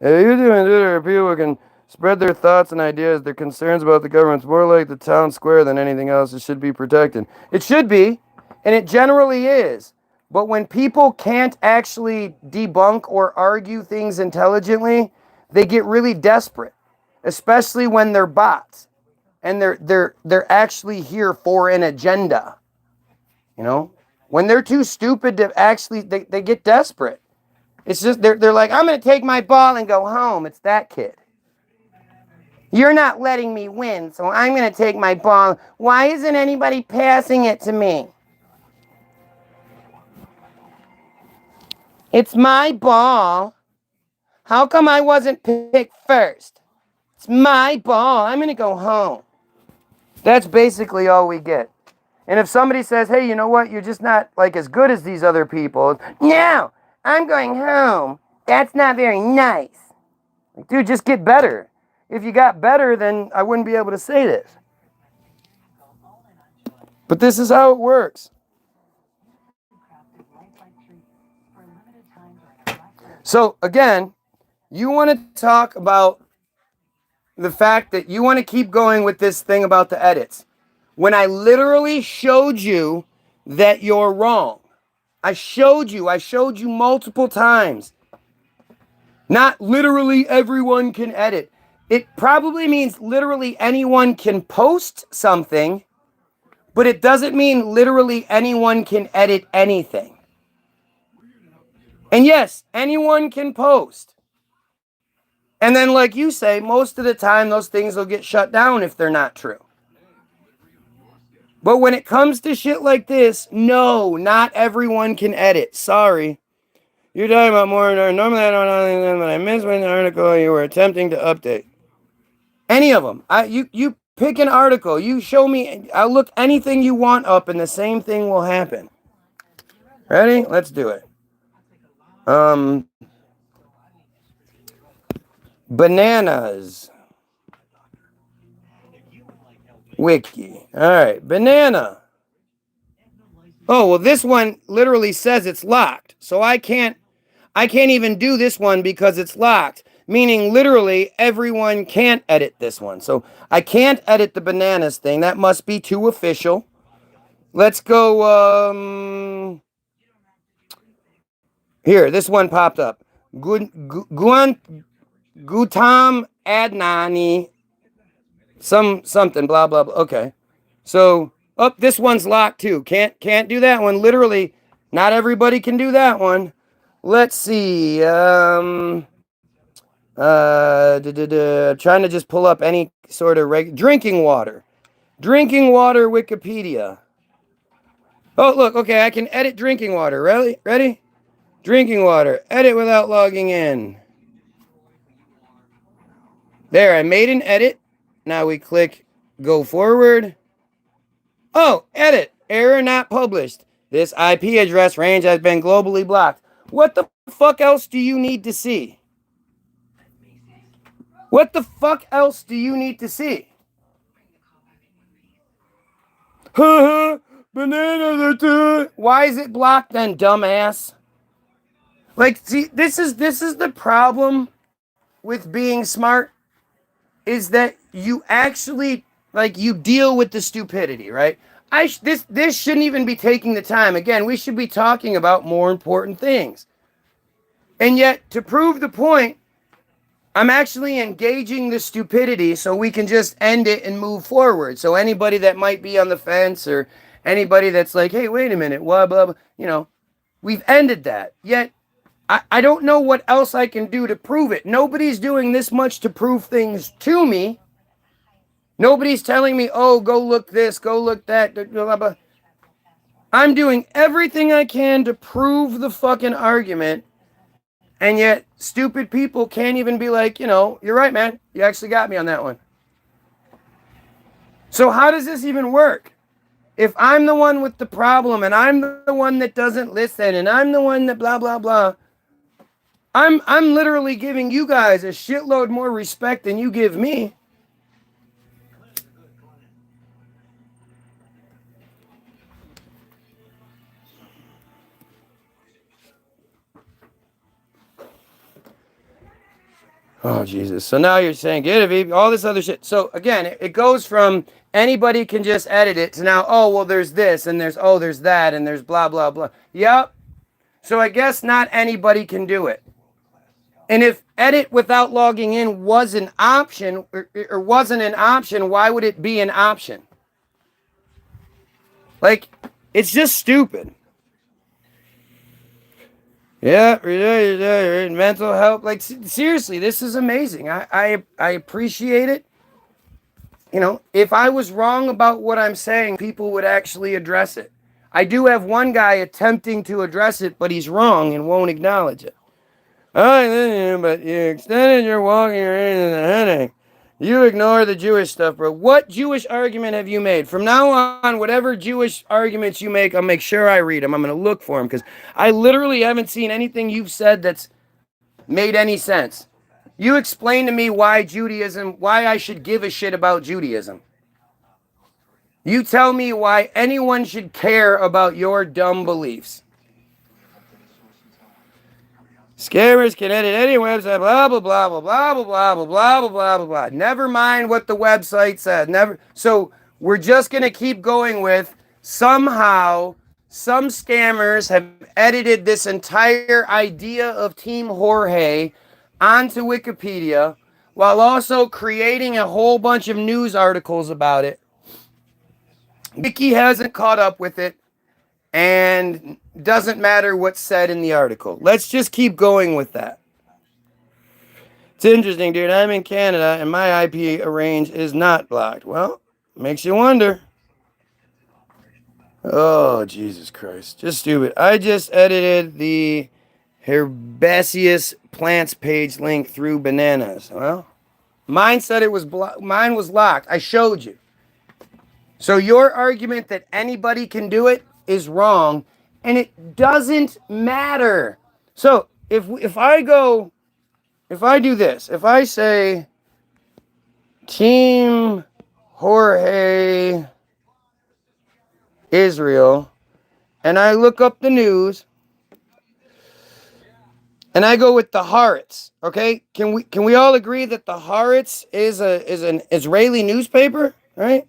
If you do Twitter, people can spread their thoughts and ideas, their concerns about the government's more like the town square than anything else. It should be protected. It should be, and it generally is. But when people can't actually debunk or argue things intelligently, they get really desperate, especially when they're bots and they're actually here for an agenda. You know, when they're too stupid to actually, they get desperate. It's just they're like, I'm going to take my ball and go home. It's that kid. You're not letting me win, so I'm going to take my ball. Why isn't anybody passing it to me? It's my ball. How come I wasn't picked first? It's my ball. I'm going to go home. That's basically all we get. And if somebody says, hey, you know what? You're just not like as good as these other people. No, I'm going home. That's not very nice. Like, dude, just get better. If you got better, then I wouldn't be able to say this. But this is how it works. So, again, you want to talk about the fact that you want to keep going with this thing about the edits. When I literally showed you that you're wrong. I showed you multiple times. Not literally everyone can edit. It probably means literally anyone can post something, but it doesn't mean literally anyone can edit anything. And yes, anyone can post. And then, like you say, most of the time those things will get shut down if they're not true. But when it comes to shit like this, no, not everyone can edit. Sorry. You're talking about more. Normally I don't know anything, but I missed one article you were attempting to update. Any of them. You pick an article. You show me. I'll look anything you want up, and the same thing will happen. Ready? Let's do it. Bananas. Wiki. All right, banana. Oh, well, this one literally says it's locked, so I can't even do this one because it's locked, meaning literally everyone can't edit this one. So I can't edit the bananas thing. That must be too official. Let's go, here, this one popped up. Gutam Adnani. Something, blah, blah, blah. Okay. So, this one's locked too. Can't do that one. Literally, not everybody can do that one. Let's see. Trying to just pull up any sort of drinking water. Drinking water Wikipedia. Oh, look. Okay, I can edit drinking water. Really? Ready? Drinking water. Edit without logging in. There, I made an edit. Now we click go forward. Oh, edit. Error not published. This IP address range has been globally blocked. What the fuck else do you need to see? What the fuck else do you need to see? Banana. Why is it blocked then, dumbass? Like, see, this is the problem with being smart, is that you actually, like, you deal with the stupidity, right? This shouldn't even be taking the time. Again, we should be talking about more important things. And yet, to prove the point, I'm actually engaging the stupidity so we can just end it and move forward. So anybody that might be on the fence, or anybody that's like, hey, wait a minute, blah, blah, blah, we've ended that. Yet, I don't know what else I can do to prove it. Nobody's doing this much to prove things to me. Nobody's telling me, oh, go look this, go look that, blah, blah. I'm doing everything I can to prove the fucking argument, and yet stupid people can't even be like, you're right, man. You actually got me on that one. So how does this even work? If I'm the one with the problem, and I'm the one that doesn't listen, and I'm the one that blah, blah, blah, I'm literally giving you guys a shitload more respect than you give me. Oh, Jesus. So now you're saying, get it, all this other shit. So, again, it goes from anybody can just edit it to now, oh, well, there's this, and there's that, and there's blah, blah, blah. Yep. So I guess not anybody can do it. And if edit without logging in was an option, or wasn't an option, why would it be an option? Like, it's just stupid. Yeah, mental health. Like, seriously, this is amazing. I appreciate it. If I was wrong about what I'm saying, people would actually address it. I do have one guy attempting to address it, but he's wrong and won't acknowledge it. Oh, but you extended your walking range in the headache. You ignore the Jewish stuff, bro. What Jewish argument have you made? From now on, whatever Jewish arguments you make, I'll make sure I read them. I'm going to look for them, because I literally haven't seen anything you've said that's made any sense. You explain to me why I should give a shit about Judaism. You tell me why anyone should care about your dumb beliefs. Scammers can edit any website, blah, blah, blah, blah, blah, blah, blah, blah, blah, blah, blah, blah, blah. Never mind what the website said. Never. So we're just going to keep going with somehow some scammers have edited this entire idea of Team Jorge onto Wikipedia while also creating a whole bunch of news articles about it. Wiki hasn't caught up with it, and doesn't matter what's said in the article. Let's just keep going with that. It's interesting, dude. I'm in Canada, and my IP range is not blocked. Well, makes you wonder. Oh, Jesus Christ. Just stupid. I just edited the herbaceous plants page link through bananas. Well, mine said it was mine was locked. I showed you. So your argument that anybody can do it is wrong, and it doesn't matter. So if I do this, if I say Team Jorge Israel, and I look up the news, and I go with the Haaretz, okay? Can we all agree that the Haaretz is an Israeli newspaper, right?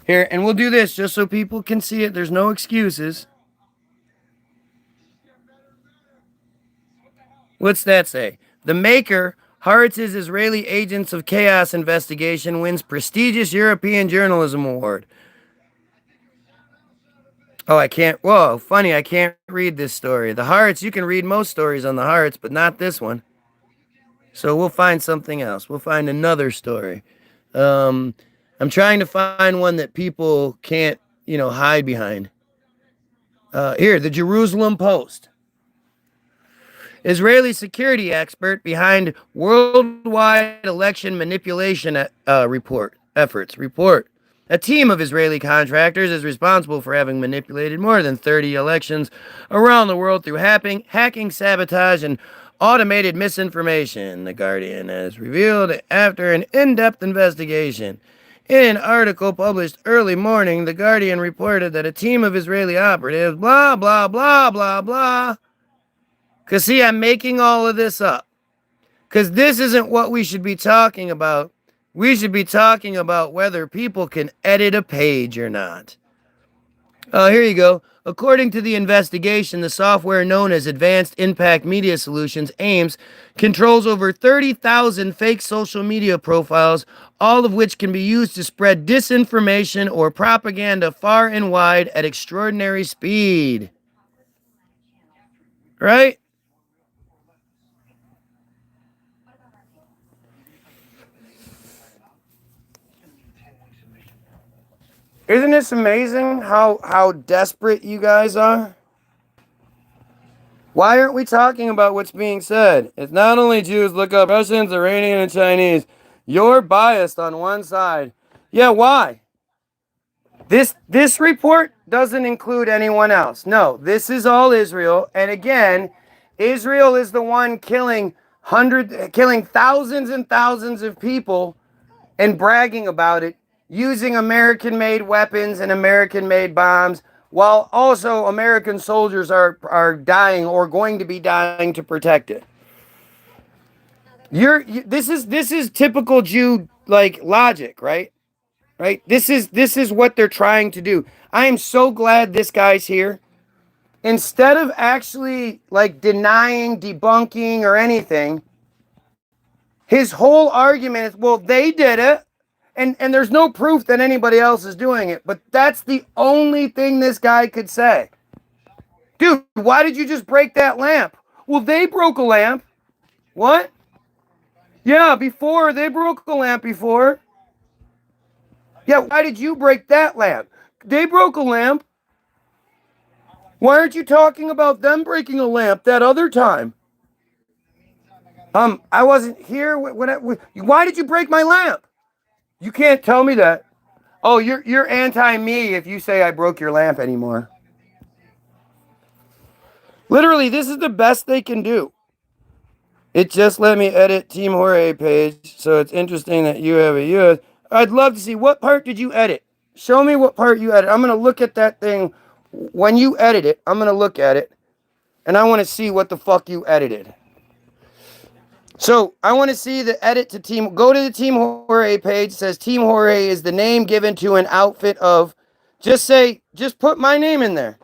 Here, and we'll do this just so people can see it. There's no excuses. What's that say? The maker, Haaretz's Israeli Agents of Chaos investigation, wins prestigious European Journalism Award. Oh, I can't. Whoa, funny, I can't read this story. The Haaretz, you can read most stories on the Haaretz, but not this one. So we'll find something else. We'll find another story. I'm trying to find one that people can't, hide behind. Here, the Jerusalem Post. Israeli security expert behind worldwide election manipulation efforts. A team of Israeli contractors is responsible for having manipulated more than 30 elections around the world through hacking, sabotage, and automated misinformation, The Guardian has revealed after an in-depth investigation. In an article published early morning, The Guardian reported that a team of Israeli operatives, blah, blah, blah, blah, blah. Because, see, I'm making all of this up. Because this isn't what we should be talking about. We should be talking about whether people can edit a page or not. Here you go. According to the investigation, the software known as Advanced Impact Media Solutions, AIMS, controls over 30,000 fake social media profiles, all of which can be used to spread disinformation or propaganda far and wide at extraordinary speed. Right? Isn't this amazing how desperate you guys are? Why aren't we talking about what's being said? It's not only Jews, look up Russians, Iranian, and Chinese. You're biased on one side. Yeah, why? This report doesn't include anyone else. No, this is all Israel. And again, Israel is the one killing thousands and thousands of people and bragging about it, using American-made weapons and American-made bombs, while also American soldiers are dying or going to be dying to protect it. This is typical Jew logic, right? Right? This is what they're trying to do. I am so glad this guy's here. Instead of actually denying, debunking, or anything, his whole argument is, well, they did it. And there's no proof that anybody else is doing it. But that's the only thing this guy could say. Dude, why did you just break that lamp? Well, they broke a lamp. What? Yeah, before. They broke a lamp before. Yeah, why did you break that lamp? They broke a lamp. Why aren't you talking about them breaking a lamp that other time? I wasn't here why did you break my lamp? You can't tell me that. Oh, you're anti me if you say I broke your lamp anymore. Literally, this is the best they can do. It just let me edit Team Jorge page, so it's interesting that you have a US. I'd love to see what part did you edit. Show me what part you edit. I'm gonna look at that thing when you edit it. I'm gonna look at it, and I want to see what the fuck you edited. So I want to see the edit to Team. Go to the Team Jorge page. It says Team Jorge is the name given to an outfit of. Just put my name in there.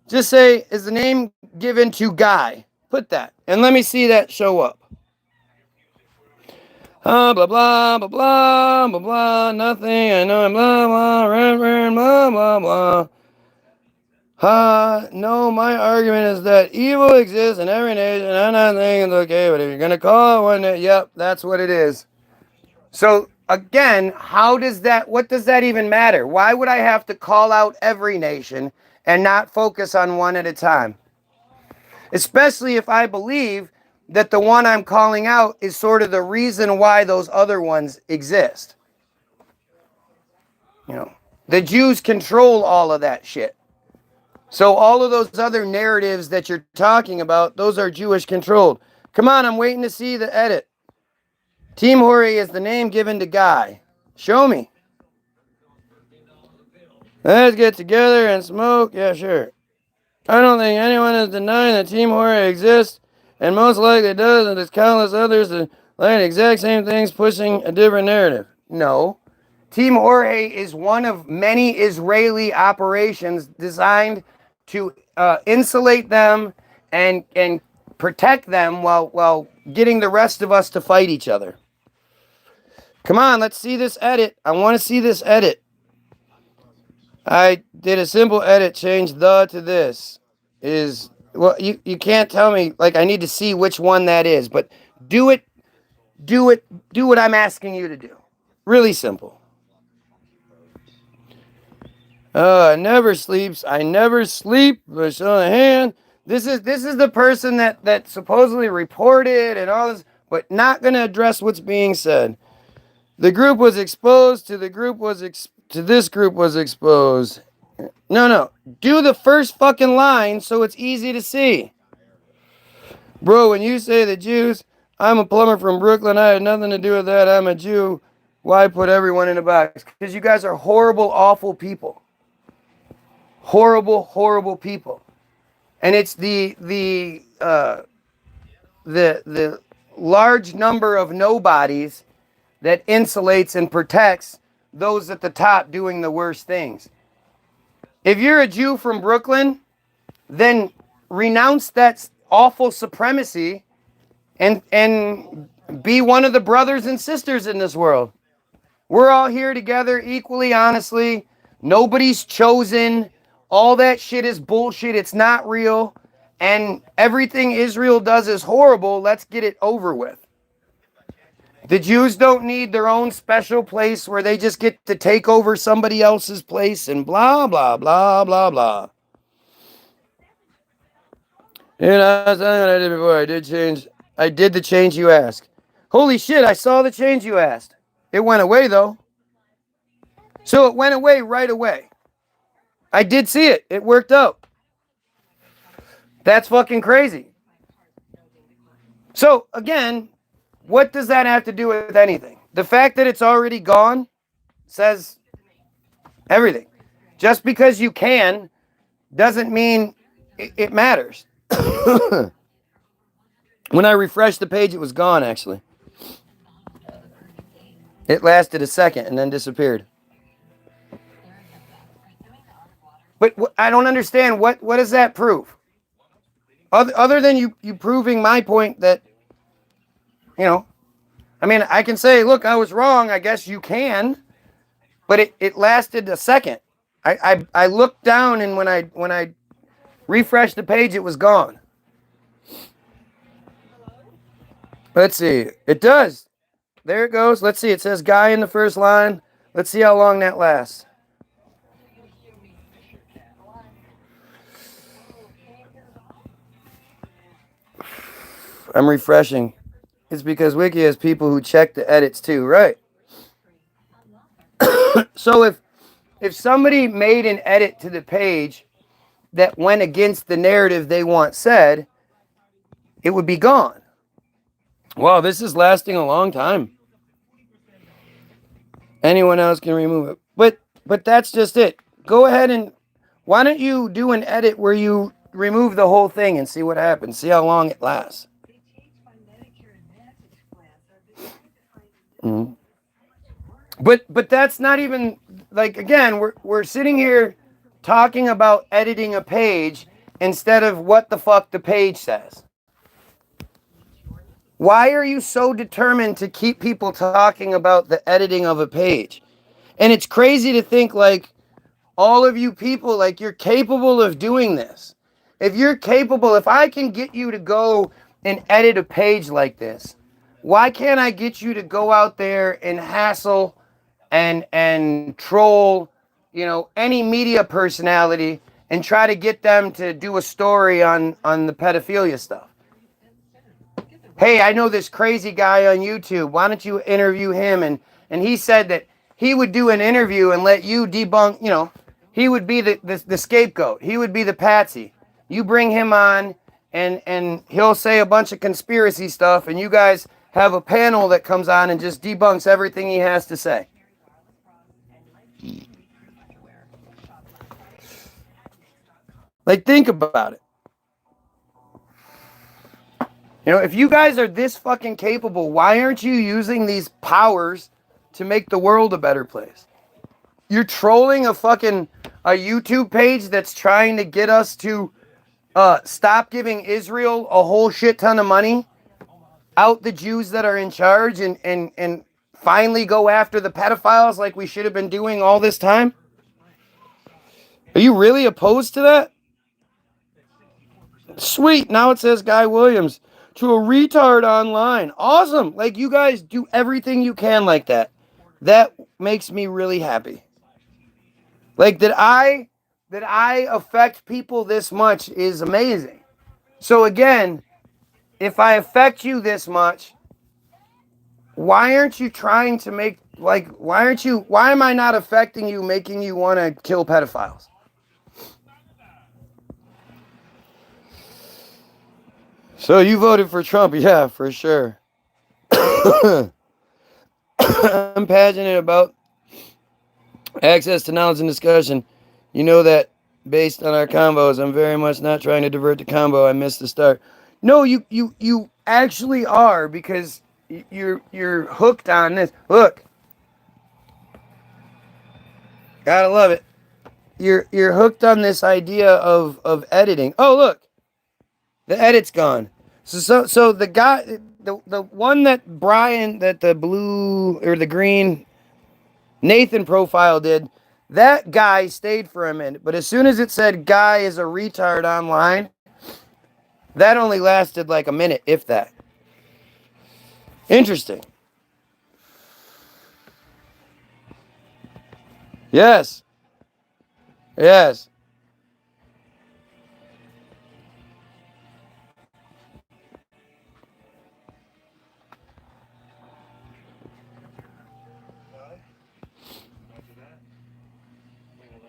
Just say is the name given to Guy. Put that, and let me see that show up. Blah blah blah blah blah blah blah. Nothing. I know I'm blah blah blah blah blah. No, my argument is that evil exists in every nation. I'm not saying it's okay, but if you're gonna call it one, yep, that's what it is. So again, what does that even matter? Why would I have to call out every nation and not focus on one at a time? Especially if I believe that the one I'm calling out is sort of the reason why those other ones exist. The Jews control all of that shit. So all of those other narratives that you're talking about, those are Jewish controlled. Come on, I'm waiting to see the edit. Team Jorge is the name given to Guy. Show me. Let's get together and smoke. Yeah, sure. I don't think anyone is denying that Team Jorge exists, and most likely does, and there's countless others that like the exact same things pushing a different narrative. No. Team Jorge is one of many Israeli operations designed to insulate them and protect them while getting the rest of us to fight each other. Come on, let's see this edit. I want to see this edit. I did a simple edit, change the to this. Well, you can't tell me, like, I need to see which one that is, but do what I'm asking you to do. Really simple. I never sleeps. I never sleep. But show the hand. This is the person that supposedly reported and all this, but not going to address what's being said. The group was exposed to this group was exposed. No. Do the first fucking line so it's easy to see. Bro, when you say the Jews, I'm a plumber from Brooklyn. I had nothing to do with that. I'm a Jew. Why put everyone in a box? Because you guys are horrible, awful people. Horrible, horrible people. And it's the large number of nobodies that insulates and protects those at the top doing the worst things. If you're a Jew from Brooklyn, then renounce that awful supremacy and be one of the brothers and sisters in this world. We're all here together equally, honestly. Nobody's chosen. All that shit is bullshit. It's not real. And everything Israel does is horrible. Let's get it over with. The Jews don't need their own special place where they just get to take over somebody else's place and blah, blah, blah, blah, blah. That's something I did before. I did the change you asked. Holy shit, I saw the change you asked. It went away, though. So it went away right away. I did see it. It worked out. That's fucking crazy. So, again, what does that have to do with anything? The fact that it's already gone says everything. Just because you can doesn't mean it matters. When I refreshed the page, it was gone, actually. It lasted a second and then disappeared. But I don't understand. What does that prove? Other than you proving my point that, I mean, I can say, look, I was wrong. I guess you can. But it lasted a second. I looked down, and when I refreshed the page, it was gone. Let's see. It does. There it goes. Let's see. It says guy in the first line. Let's see how long that lasts. I'm refreshing. It's because Wiki has people who check the edits too, right? So if somebody made an edit to the page that went against the narrative they once said, it would be gone. Wow, this is lasting a long time. Anyone else can remove it. But that's just it. Go ahead and why don't you do an edit where you remove the whole thing and see what happens. See how long it lasts. Mm-hmm. But that's not even like again, we're sitting here talking about editing a page instead of what the fuck the page says. Why are you so determined to keep people talking about the editing of a page? And it's crazy to think like all of you people, like you're capable of doing this. If you're capable, if I can get you to go and edit a page like this, why can't I get you to go out there and hassle and troll, any media personality and try to get them to do a story on the pedophilia stuff? Hey, I know this crazy guy on YouTube. Why don't you interview him? And he said that he would do an interview and let you debunk, he would be the scapegoat. He would be the patsy. You bring him on and he'll say a bunch of conspiracy stuff and you guys have a panel that comes on and just debunks everything he has to say. Like, think about it. If you guys are this fucking capable, why aren't you using these powers to make the world a better place? You're trolling a YouTube page that's trying to get us to stop giving Israel a whole shit ton of money, out the Jews that are in charge, and finally go after the pedophiles like we should have been doing all this time? Are you really opposed to that? Sweet. Now it says Guy Williams to a retard online. Awesome. Like, you guys do everything you can like that. That makes me really happy. Like, that I affect people this much is amazing. So again, if I affect you this much, why aren't you trying to make, why am I not affecting you, making you want to kill pedophiles? So you voted for Trump? Yeah, for sure. I'm passionate about access to knowledge and discussion. You know that based on our combos, I'm very much not trying to divert the combo. I missed the start. No, you actually are, because you're hooked on this. Look, gotta love it. You're hooked on this idea of editing. Oh, look. The edit's gone. So the guy, the one that Brian, that the blue or the green Nathan profile did, that guy stayed for a minute. But as soon as it said Guy is a retard online, that only lasted like a minute, if that. Interesting. Yes. Yes.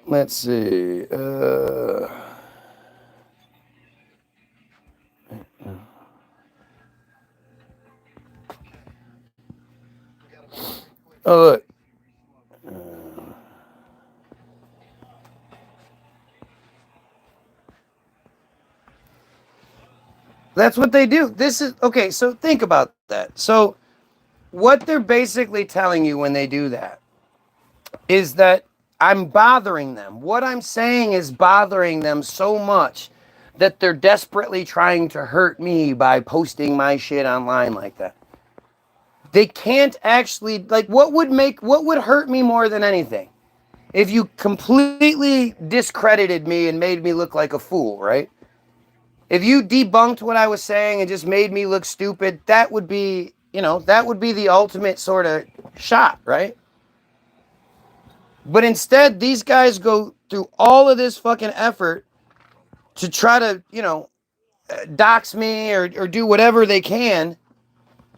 Let's see. Oh, look. That's what they do. This is okay. So think about that. So what they're basically telling you when they do that is that I'm bothering them. What I'm saying is bothering them so much that they're desperately trying to hurt me by posting my shit online like that. They can't actually, like, what would hurt me more than anything? If you completely discredited me and made me look like a fool, right? If you debunked what I was saying and just made me look stupid, that would be, that would be the ultimate sort of shot, right? But instead, these guys go through all of this fucking effort to try to, dox me or do whatever they can,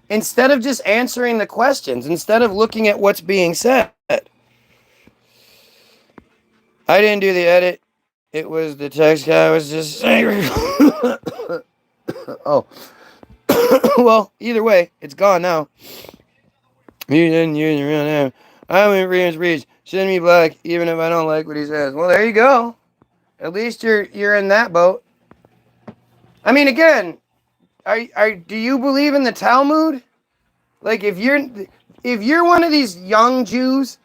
instead of just answering the questions, instead of looking at what's being said. I didn't do the edit. It was the text guy was just angry. Oh. Well, either way, it's gone now. You didn't use your real name. I'm in Reed's Reach. Send me black, even if I don't like what he says. Well, there you go. At least you're in that boat. I mean, again, do you believe in the Talmud? Like, if you're one of these young Jews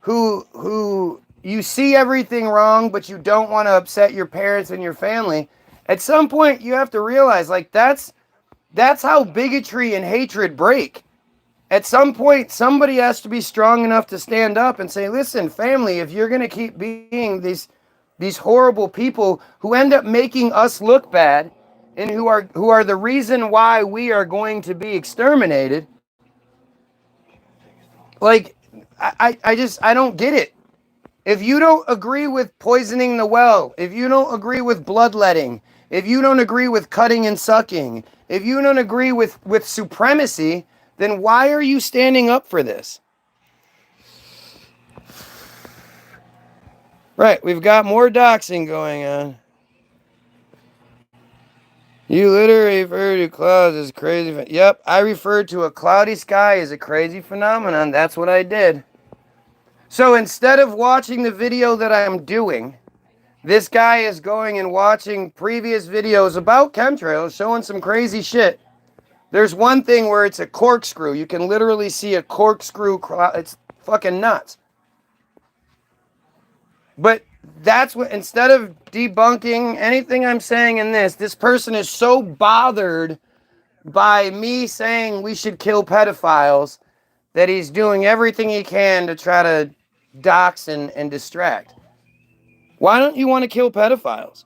who you see everything wrong, but you don't want to upset your parents and your family, at some point you have to realize, like, that's how bigotry and hatred break. At some point, somebody has to be strong enough to stand up and say, listen, family, if you're going to keep being these horrible people who end up making us look bad and who are the reason why we are going to be exterminated, like, I don't get it. If you don't agree with poisoning the well, if you don't agree with bloodletting, if you don't agree with cutting and sucking, if you don't agree with supremacy, then why are you standing up for this? Right, we've got more doxing going on. You literally refer to clouds as crazy. Yep, I referred to a cloudy sky as a crazy phenomenon. That's what I did. So instead of watching the video that I'm doing, this guy is going and watching previous videos about chemtrails showing some crazy shit. There's one thing where it's a corkscrew. You can literally see a corkscrew. It's fucking nuts. But that's what, instead of debunking anything I'm saying in this person is so bothered by me saying we should kill pedophiles that he's doing everything he can to try to dox and distract. Why don't you want to kill pedophiles?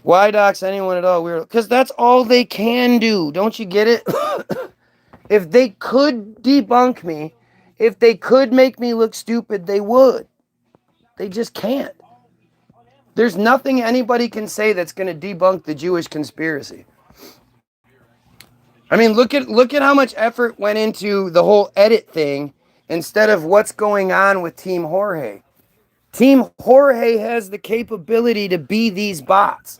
Why dox anyone at all? Because that's all they can do. Don't you get it? If they could debunk me, if they could make me look stupid, they would. They just can't. There's nothing anybody can say that's going to debunk the Jewish conspiracy. I mean, look at how much effort went into the whole edit thing instead of what's going on with Team Jorge. Team Jorge has the capability to be these bots.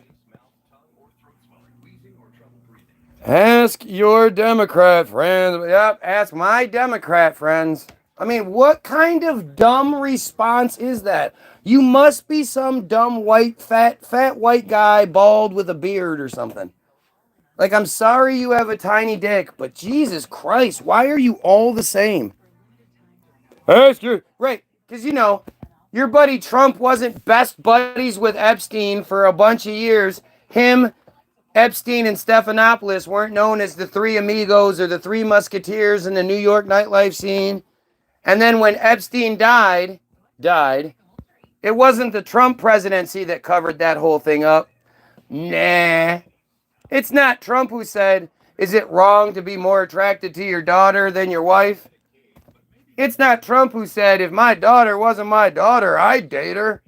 Ask your Democrat friends. Yep, ask my Democrat friends. I mean, what kind of dumb response is that? You must be some dumb fat white guy, bald with a beard or something. Like, I'm sorry you have a tiny dick, but Jesus Christ, why are you all the same? Ask your, right, because your buddy Trump wasn't best buddies with Epstein for a bunch of years. Him, Epstein, and Stephanopoulos weren't known as the Three Amigos or the Three Musketeers in the New York nightlife scene. And then when Epstein died, it wasn't the Trump presidency that covered that whole thing up. Nah. It's not Trump who said, is it wrong to be more attracted to your daughter than your wife? It's not Trump who said, if my daughter wasn't my daughter, I'd date her.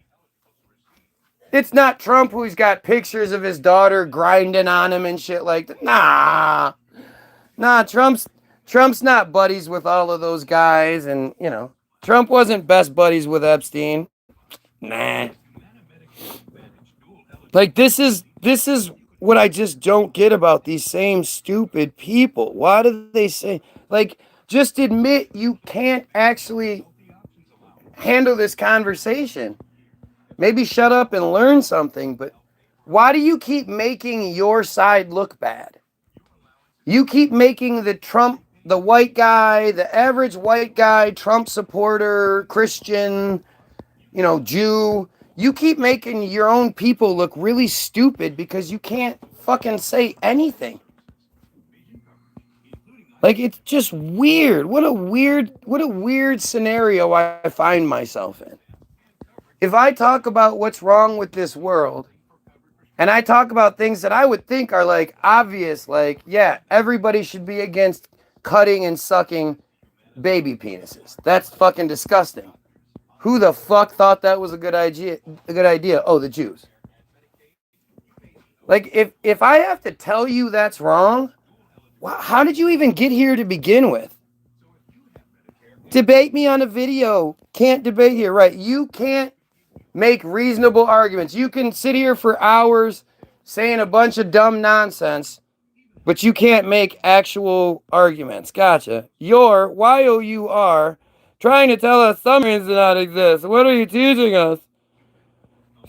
It's not Trump who's got pictures of his daughter grinding on him and shit like that. Nah, Trump's not buddies with all of those guys, and Trump wasn't best buddies with Epstein. Nah. Like, this is what I just don't get about these same stupid people. Why do they say, like, just admit you can't actually handle this conversation. Maybe shut up and learn something, but why do you keep making your side look bad? You keep making the white guy, the average white guy, Trump supporter, Christian, Jew, you keep making your own people look really stupid because you can't fucking say anything. Like, it's just weird. What a weird scenario I find myself in. If I talk about what's wrong with this world, and I talk about things that I would think are like obvious, like, yeah, everybody should be against cutting and sucking baby penises. That's fucking disgusting. Who the fuck thought that was a good idea? Oh, the Jews. Like, if I have to tell you that's wrong, how did you even get here to begin with? Debate me on a video. Can't debate here, right? You can't make reasonable arguments. You can sit here for hours saying a bunch of dumb nonsense, but you can't make actual arguments. Gotcha. You're, Y-O-U-R, trying to tell us submarines do not exist. What are you teaching us?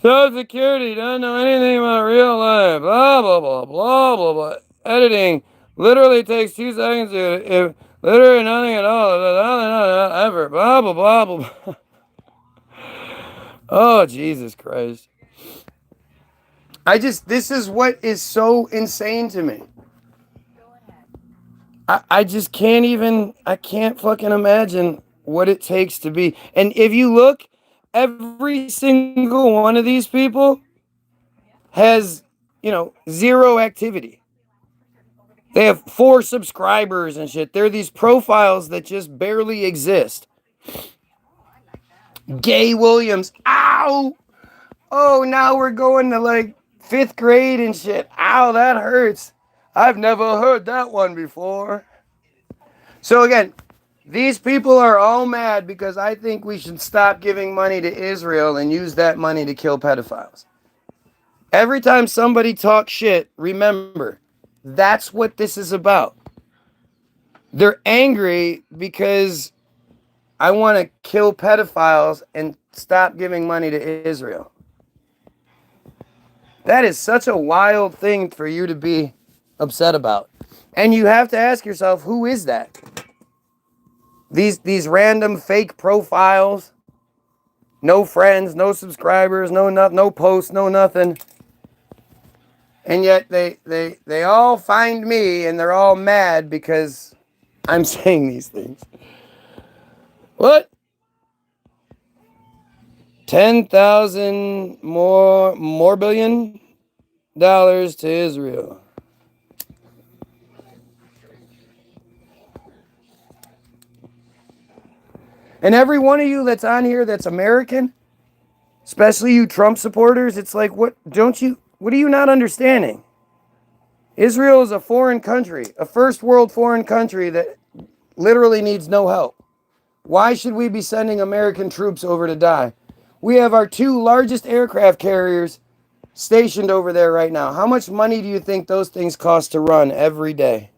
Social Security doesn't know anything about real life. Blah, blah, blah, blah, blah, blah. Editing literally takes 2 seconds to, if literally nothing at all, ever. Blah, blah, blah, blah, blah. Oh, Jesus Christ. This is what is so insane to me. I just can't even, I can't fucking imagine what it takes to be. And if you look, every single one of these people has, 0 activity. They have 4 subscribers and shit. They're these profiles that just barely exist. Gay Williams. Ow! Oh, now we're going to like 5th grade and shit. Ow, that hurts. I've never heard that one before. So again, these people are all mad because I think we should stop giving money to Israel and use that money to kill pedophiles. Every time somebody talks shit, remember, that's what this is about. They're angry because I want to kill pedophiles and stop giving money to Israel. That is such a wild thing for you to be upset about. And you have to ask yourself, who is that? These random fake profiles, no friends, no subscribers, no posts, no nothing. And yet they all find me and they're all mad because I'm saying these things. What? 10,000 more billion dollars to Israel. And every one of you that's on here that's American, especially you Trump supporters, it's like, what are you not understanding? Israel is a foreign country, a first world foreign country that literally needs no help. Why should we be sending American troops over to die? We have our 2 largest aircraft carriers stationed over there right now. How much money do you think those things cost to run every day?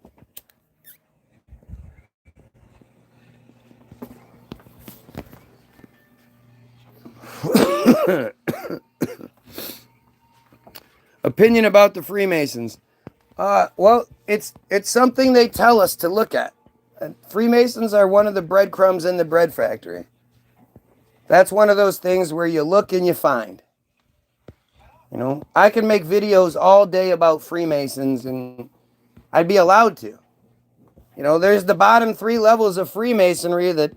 Opinion about the Freemasons. Well, it's something they tell us to look at. Freemasons are one of the breadcrumbs in the bread factory. That's one of those things where you look and you find. I can make videos all day about Freemasons and I'd be allowed to. There's the bottom 3 levels of Freemasonry that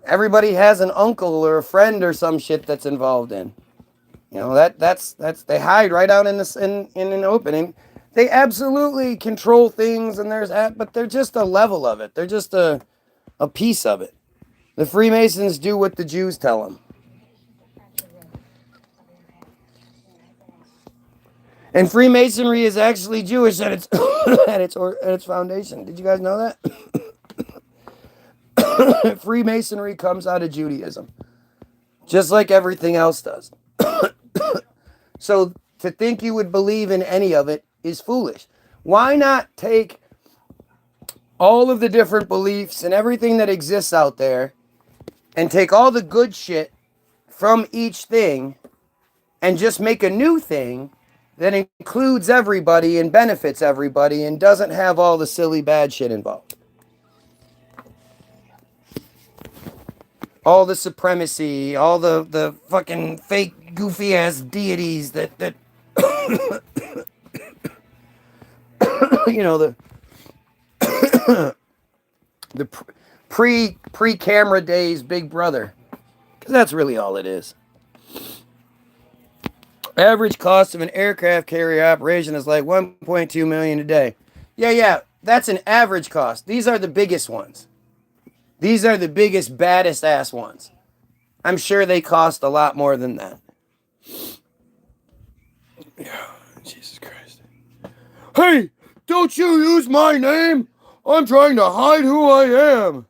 everybody has an uncle or a friend or some shit that's involved in. That's they hide right out in an opening. They absolutely control things but they're just a level of it. They're just a piece of it. The Freemasons do what the Jews tell them. And Freemasonry is actually Jewish at its at its foundation. Did you guys know that? Freemasonry comes out of Judaism, just like everything else does. So to think you would believe in any of it is foolish. Why not take all of the different beliefs and everything that exists out there and take all the good shit from each thing and just make a new thing that includes everybody and benefits everybody and doesn't have all the silly bad shit involved? All the supremacy, all the fucking fake goofy ass deities that the pre-camera days Big Brother, because that's really all it is. Average cost of an aircraft carrier operation is like $1.2 million a day. Yeah, that's an average cost. These are the biggest ones. These are the biggest, baddest ass ones. I'm sure they cost a lot more than that. Jesus Christ. Hey, don't you use my name. I'm trying to hide who I am.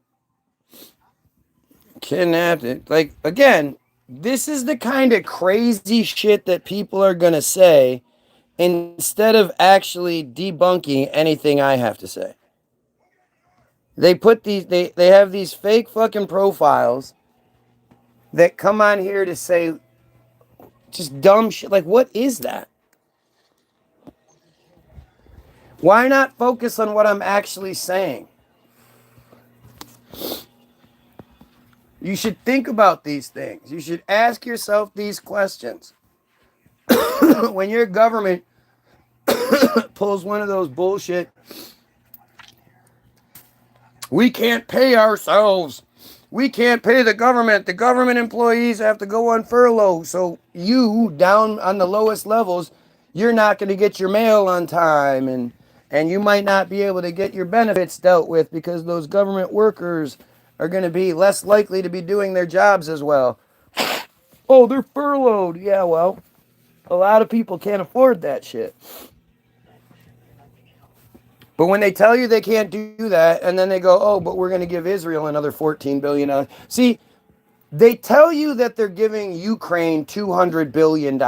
Kidnapped it. Like, again, This is the kind of crazy shit that people are going to say instead of actually debunking anything I have to say. They put these, they have these fake fucking profiles that come on here to say just dumb shit. Like, what is that? Why not focus on what I'm actually saying? You should think about these things. You should ask yourself these questions. When your government pulls one of those bullshit, we can't pay ourselves. We can't pay the government. The government employees have to go on furlough. So you, down on the lowest levels, you're not going to get your mail on time, and you might not be able to get your benefits dealt with because those government workers are going to be less likely to be doing their jobs as well. Oh, they're furloughed. Yeah, well, a lot of people can't afford that shit. But when they tell you they can't do that, and then they go, oh, but we're going to give Israel another $14 billion. See, they tell you that they're giving Ukraine $200 billion.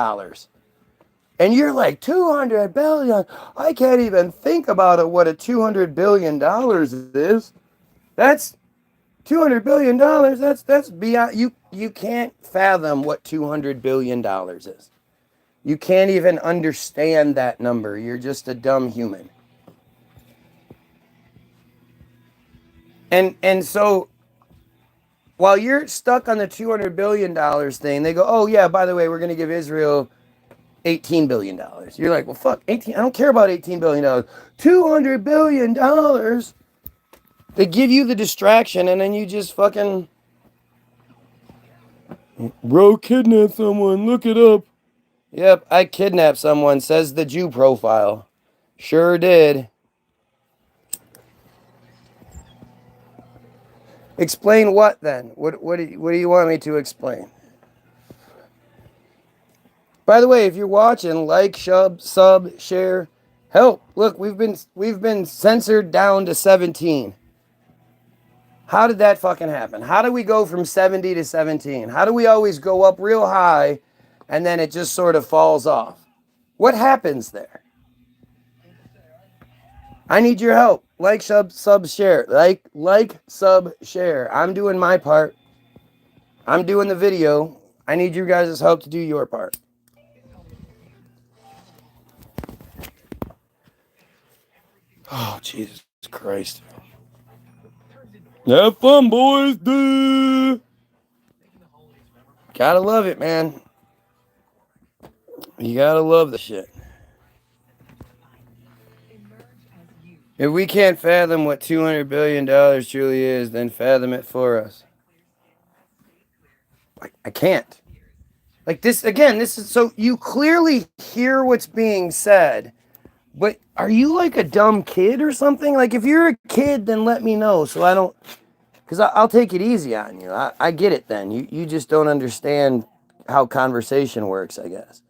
And you're like, $200 billion? I can't even think about it, what a $200 billion is. That's $200 billion. That's beyond, you can't fathom what $200 billion is. You can't even understand that number. You're just a dumb human. And so while you're stuck on the $200 billion thing, they go, oh yeah, by the way, we're going to give Israel $18 billion. You're like, well, fuck, 18, I don't care about $18 billion. $200 billion. They give you the distraction, and then you just fucking, bro, kidnapped someone, look it up. Yep, I kidnapped someone, says the Jew profile. Sure did. Explain what then? What do you want me to explain? By the way, if you're watching, like, sub, share, help. Look, we've been censored down to 17. How did that fucking happen? How do we go from 70 to 17? How do we always go up real high and then it just sort of falls off? What happens there? I need your help. Like, sub, share. Like, sub, share. I'm doing my part. I'm doing the video. I need you guys' help to do your part. Oh, Jesus Christ. Have fun, boys. Duh. Gotta love it, man. You gotta love the shit. If we can't fathom what $200 billion truly is, then fathom it for us. I can't. Like this, again, this is so you clearly hear what's being said, but are you like a dumb kid or something? Like, if you're a kid, then let me know so I don't, because I'll take it easy on you. I get it then. You just don't understand how conversation works, I guess.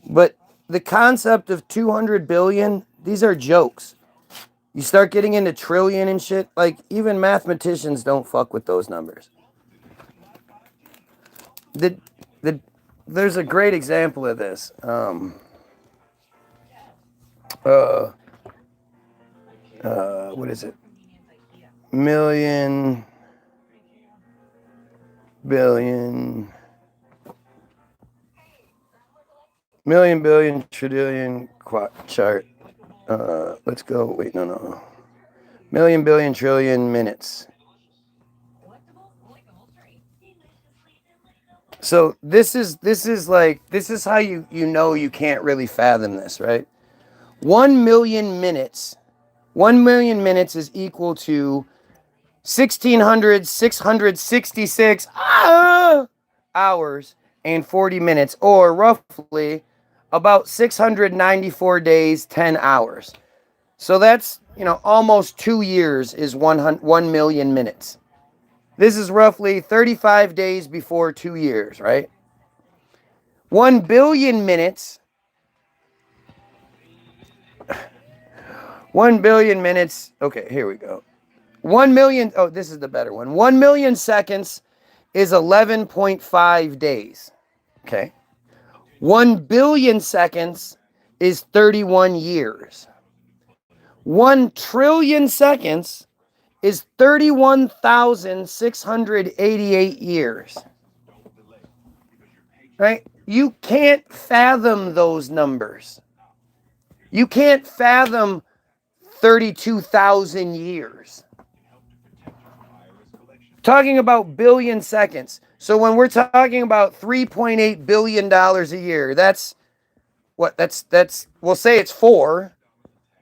But the concept of 200 billion, these are jokes. You start getting into trillion and shit, like even mathematicians don't fuck with those numbers. There's a great example of this. What is it? Million, billion, million, billion, trillion chart. Let's go. Wait, no. Million, billion, trillion minutes. So this is how you know you can't really fathom this, right? 1 million minutes. 1 million minutes is equal to 1,666 hours and 40 minutes, or roughly about 694 days, 10 hours. So that's, almost 2 years is 1 million minutes. This is roughly 35 days before 2 years, right? 1 billion minutes. 1 billion minutes. Okay, here we go. 1 million. Oh, this is the better one. 1 million seconds is 11.5 days. Okay. 1 billion seconds is 31 years. 1 trillion seconds is 31,688 years. Right? You can't fathom those numbers. You can't fathom 32,000 years. Talking about billion seconds. So when we're talking about $3.8 billion a year, that's what? That's we'll say it's 4.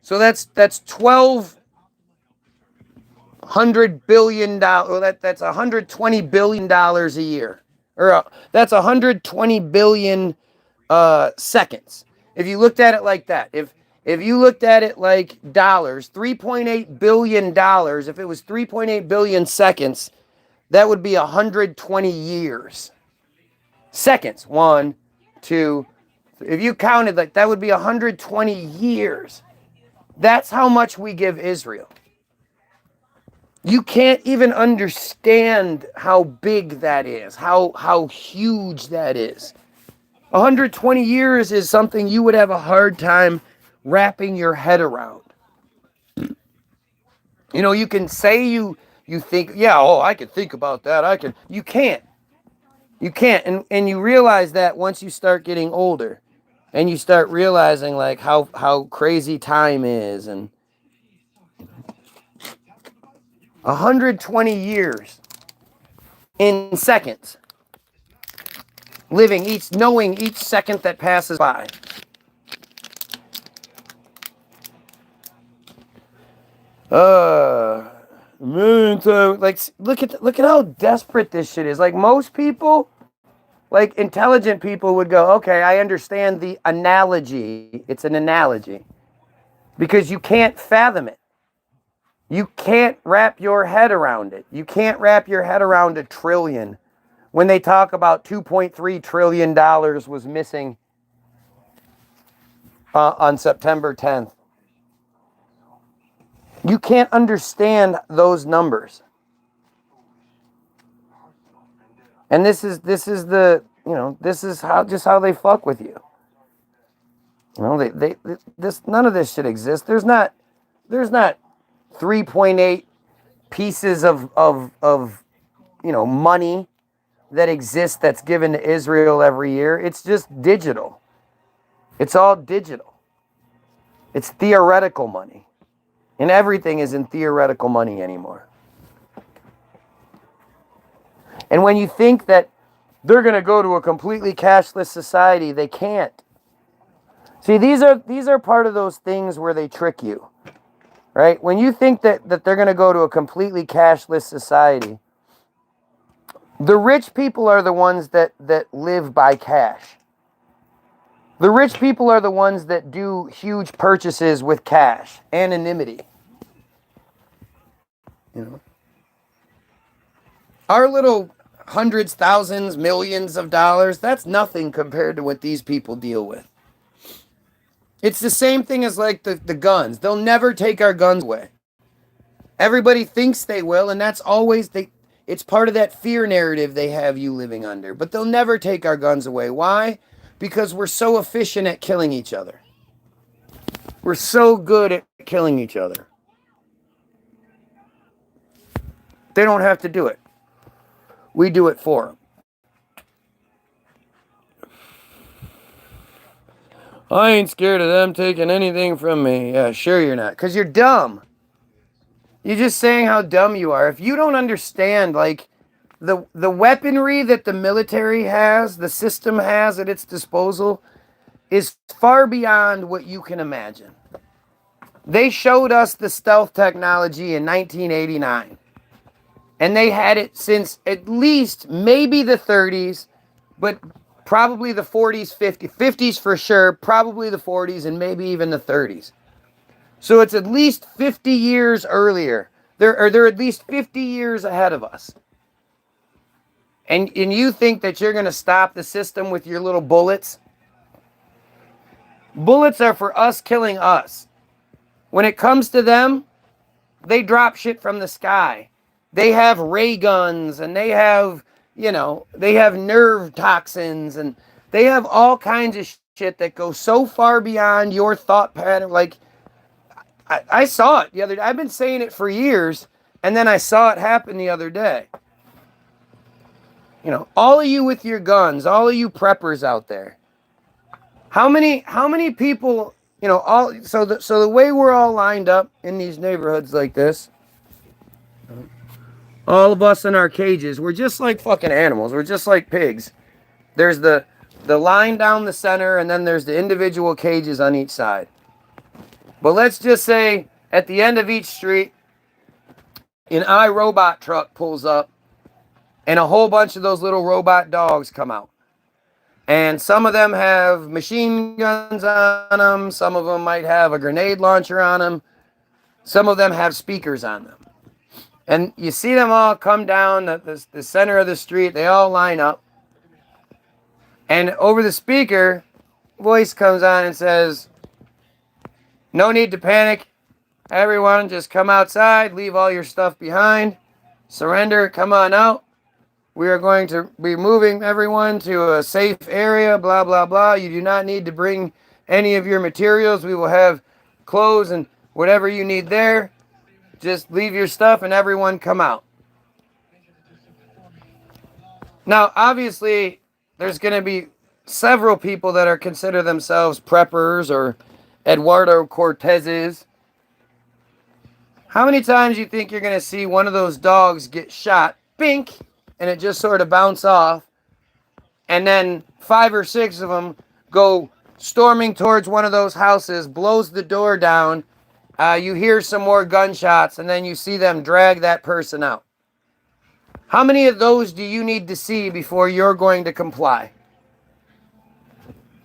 So that's $1,200 billion. Well, that's $120 billion a year. Or that's 120 billion seconds. If you looked at it like that, if you looked at it like dollars, $3.8 billion, if it was 3.8 billion seconds, that would be 120 years. Seconds. 1, 2. If you counted like that would be 120 years. That's how much we give Israel. You can't even understand how big that is, how huge that is. 120 years is something you would have a hard time wrapping your head around. You know, you can say you think, yeah, oh, I could think about that. You can't. You can't. And you realize that once you start getting older and you start realizing like how crazy time is. And 120 years in seconds, knowing each second that passes by. Million times. Like, look at how desperate this shit is. Like, most people, like intelligent people, would go, okay, I understand the analogy. It's an analogy because you can't fathom it. You can't wrap your head around it. You can't wrap your head around a trillion. When they talk about $2.3 trillion was missing on September 10th. You can't understand those numbers. And this is the, this is how they fuck with you. You know, this none of this shit exists. There's not 3.8 pieces of money that exists that's given to Israel every year. It's just digital. It's all digital. It's theoretical money. And everything isn't theoretical money anymore. And when you think that they're going to go to a completely cashless society, they can't. See, these are part of those things where they trick you. Right? When you think that they're going to go to a completely cashless society, the rich people are the ones that live by cash. The rich people are the ones that do huge purchases with cash, anonymity. You know, our little hundreds, thousands, millions of dollars, that's nothing compared to what these people deal with. It's the same thing as like the guns. They'll never take our guns away. Everybody thinks they will, and that's always it's part of that fear narrative they have you living under. But they'll never take our guns away. Why? Because we're so efficient at killing each other. We're so good at killing each other. They don't have to do it. We do it for them. I ain't scared of them taking anything from me. Yeah, sure you're not. Because you're dumb. You're just saying how dumb you are. If you don't understand, like, the weaponry that the military has, the system has at its disposal, is far beyond what you can imagine. They showed us the stealth technology in 1989. And they had it since at least maybe the 30s, but probably the 40s, 50s for sure, probably the 40s, and maybe even the 30s. So it's at least 50 years earlier. They're at least 50 years ahead of us. And you think that you're going to stop the system with your little bullets? Bullets are for us killing us. When it comes to them, they drop shit from the sky. They have ray guns and they have they have nerve toxins, and they have all kinds of shit that goes so far beyond your thought pattern. Like, I saw it the other day. I've been saying it for years, and then I saw it happen the other day. All of you with your guns, all of you preppers out there. How many people, so the way we're all lined up in these neighborhoods like this, all of us in our cages, we're just like fucking animals. We're just like pigs. There's the line down the center, and then there's the individual cages on each side. But let's just say at the end of each street, an iRobot truck pulls up, and a whole bunch of those little robot dogs come out. And some of them have machine guns on them. Some of them might have a grenade launcher on them. Some of them have speakers on them. And you see them all come down the center of the street. They all line up. And over the speaker, voice comes on and says, "No need to panic. Everyone, just come outside. Leave all your stuff behind. Surrender. Come on out. We are going to be moving everyone to a safe area, blah, blah, blah. You do not need to bring any of your materials. We will have clothes and whatever you need there. Just leave your stuff and everyone come out." Now, obviously, there's going to be several people that are consider themselves preppers or Eduardo Cortezes. How many times do you think you're going to see one of those dogs get shot, bink, and it just sort of bounce off, and then 5 or 6 of them go storming towards one of those houses, blows the door down, you hear some more gunshots, and then you see them drag that person out? How many of those do you need to see before you're going to comply?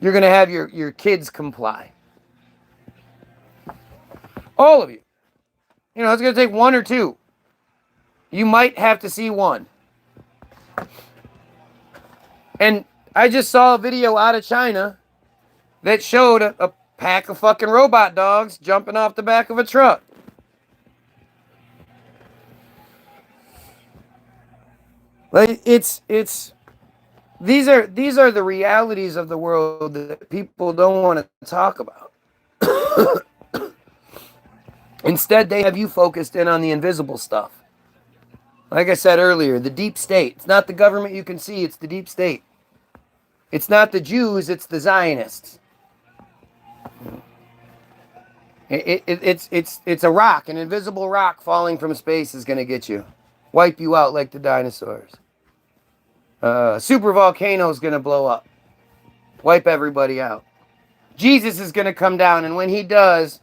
You're going to have your kids comply. All of you. It's going to take 1 or 2. You might have to see 1. And I just saw a video out of China that showed a pack of fucking robot dogs jumping off the back of a truck. Like, these are the realities of the world that people don't want to talk about. Instead, they have you focused in on the invisible stuff. Like I said earlier, the deep state. It's not the government you can see, it's the deep state. It's not the Jews, it's the Zionists. It's a rock, an invisible rock falling from space is going to get you. Wipe you out like the dinosaurs. Super volcano is going to blow up. Wipe everybody out. Jesus is going to come down, and when he does,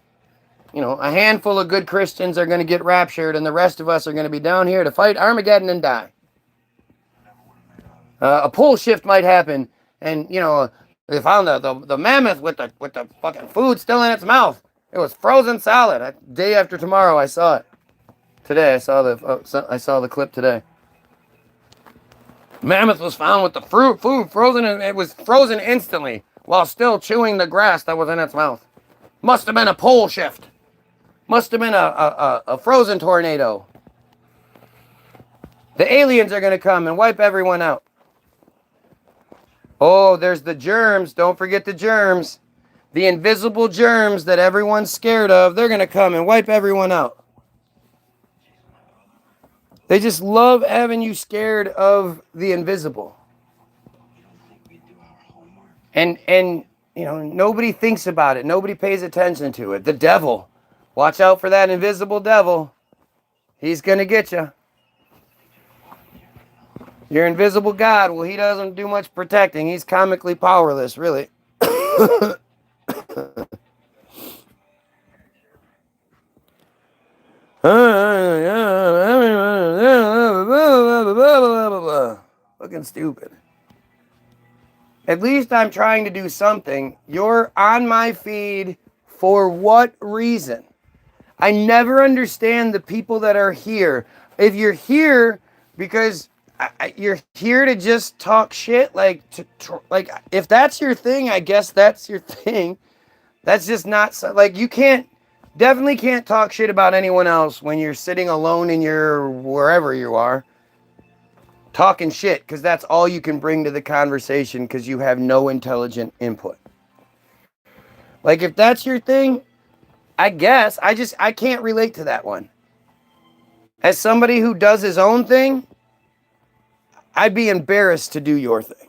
a handful of good Christians are going to get raptured, and the rest of us are going to be down here to fight Armageddon and die. A pole shift might happen, and they found the mammoth with the fucking food still in its mouth. It was frozen solid. Day after tomorrow, I saw it. Today, I saw the clip today. Mammoth was found with the food frozen, and it was frozen instantly while still chewing the grass that was in its mouth. Must have been a pole shift. Must have been a frozen tornado. The aliens are going to come and wipe everyone out. Oh, there's the germs. Don't forget the germs. The invisible germs that everyone's scared of. They're going to come and wipe everyone out. They just love having you scared of the invisible. And nobody thinks about it. Nobody pays attention to it. The devil. Watch out for that invisible devil. He's going to get you. Your invisible God, well, he doesn't do much protecting. He's comically powerless, really. Fucking stupid. At least I'm trying to do something. You're on my feed for what reason? I never understand the people that are here. If you're here because you're here to just talk shit, like if that's your thing, I guess that's your thing. That's just not like you definitely can't talk shit about anyone else when you're sitting alone in your wherever you are. talking shit because that's all you can bring to the conversation because you have no intelligent input. Like if that's your thing, I guess I can't relate to that one. As somebody who does his own thing, I'd be embarrassed to do your thing.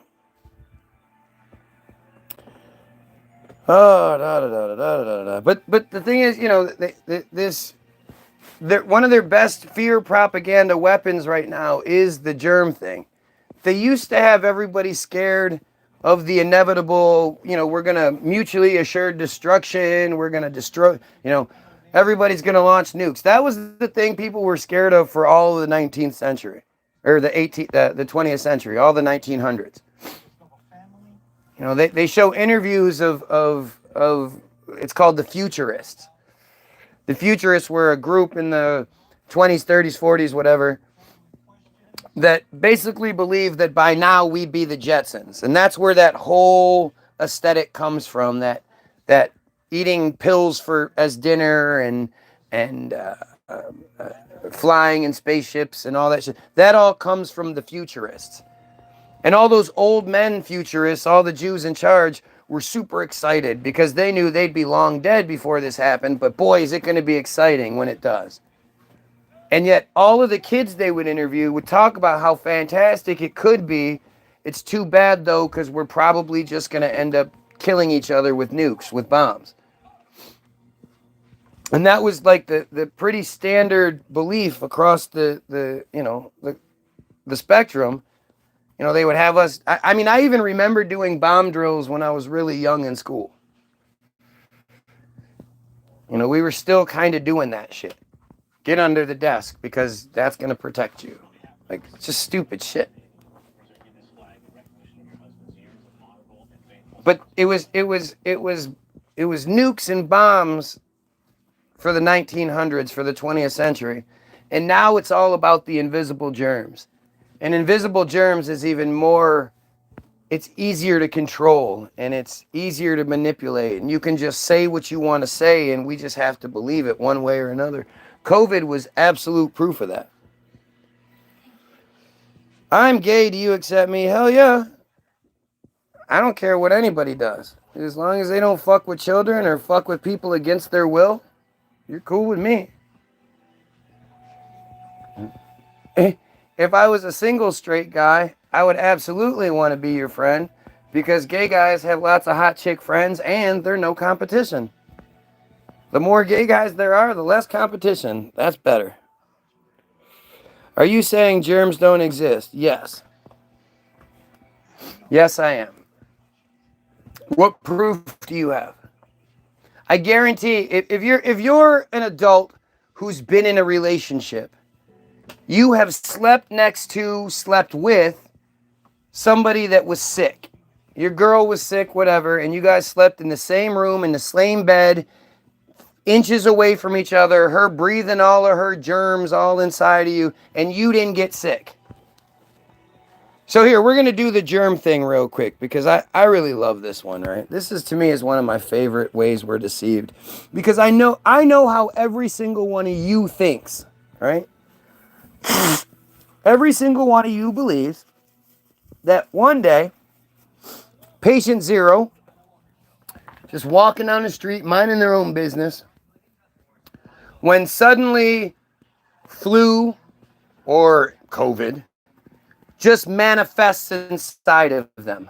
Oh, da, da, da, da, da, da. But the thing is, you know, one of their best fear propaganda weapons right now is the germ thing. They used to have everybody scared of the inevitable, you know, we're going to mutually assured destruction. We're going to destroy, you know, everybody's going to launch nukes. That was the thing people were scared of for all of the 19th century or the 20th century, all the 1900s. You know, they show interviews of it's called the Futurists. The Futurists were a group in the 20s, 30s, 40s, whatever, that basically believed that by now we'd be the Jetsons. And that's where that whole aesthetic comes from, that eating pills as dinner and flying in spaceships and all that shit. That all comes from the Futurists. And all those old men futurists, all the Jews in charge, were super excited because they knew they'd be long dead before this happened, but boy, is it going to be exciting when it does. And yet all of the kids they would interview would talk about how fantastic it could be. It's too bad, though, because we're probably just going to end up killing each other with nukes, with bombs. And that was like the pretty standard belief across the spectrum. You know, they would have us, I mean, I even remember doing bomb drills when I was really young in school. You know, we were still kind of doing that shit. Get under the desk because that's going to protect you. Like, it's just stupid shit. But it was nukes and bombs for the 1900s, for the 20th century. And now it's all about the invisible germs. And invisible germs is even more, it's easier to control and it's easier to manipulate. And you can just say what you want to say and we just have to believe it one way or another. COVID was absolute proof of that. I'm gay, do you accept me? Hell yeah. I don't care what anybody does. As long as they don't fuck with children or fuck with people against their will, you're cool with me. If I was a single straight guy, I would absolutely want to be your friend because gay guys have lots of hot chick friends and they're no competition. The more gay guys there are, the less competition. That's better. Are you saying germs don't exist? Yes. Yes, I am. What proof do you have? I guarantee if you're an adult who's been in a relationship, you have slept with somebody that was sick. Your girl was sick, whatever, and you guys slept in the same room, in the same bed, inches away from each other, her breathing all of her germs all inside of you, and you didn't get sick. So here, we're going to do the germ thing real quick because I really love this one, right? This is, to me, is one of my favorite ways we're deceived because I know how every single one of you thinks, right? Every single one of you believes that one day, patient zero, just walking down the street, minding their own business, when suddenly flu or COVID just manifests inside of them.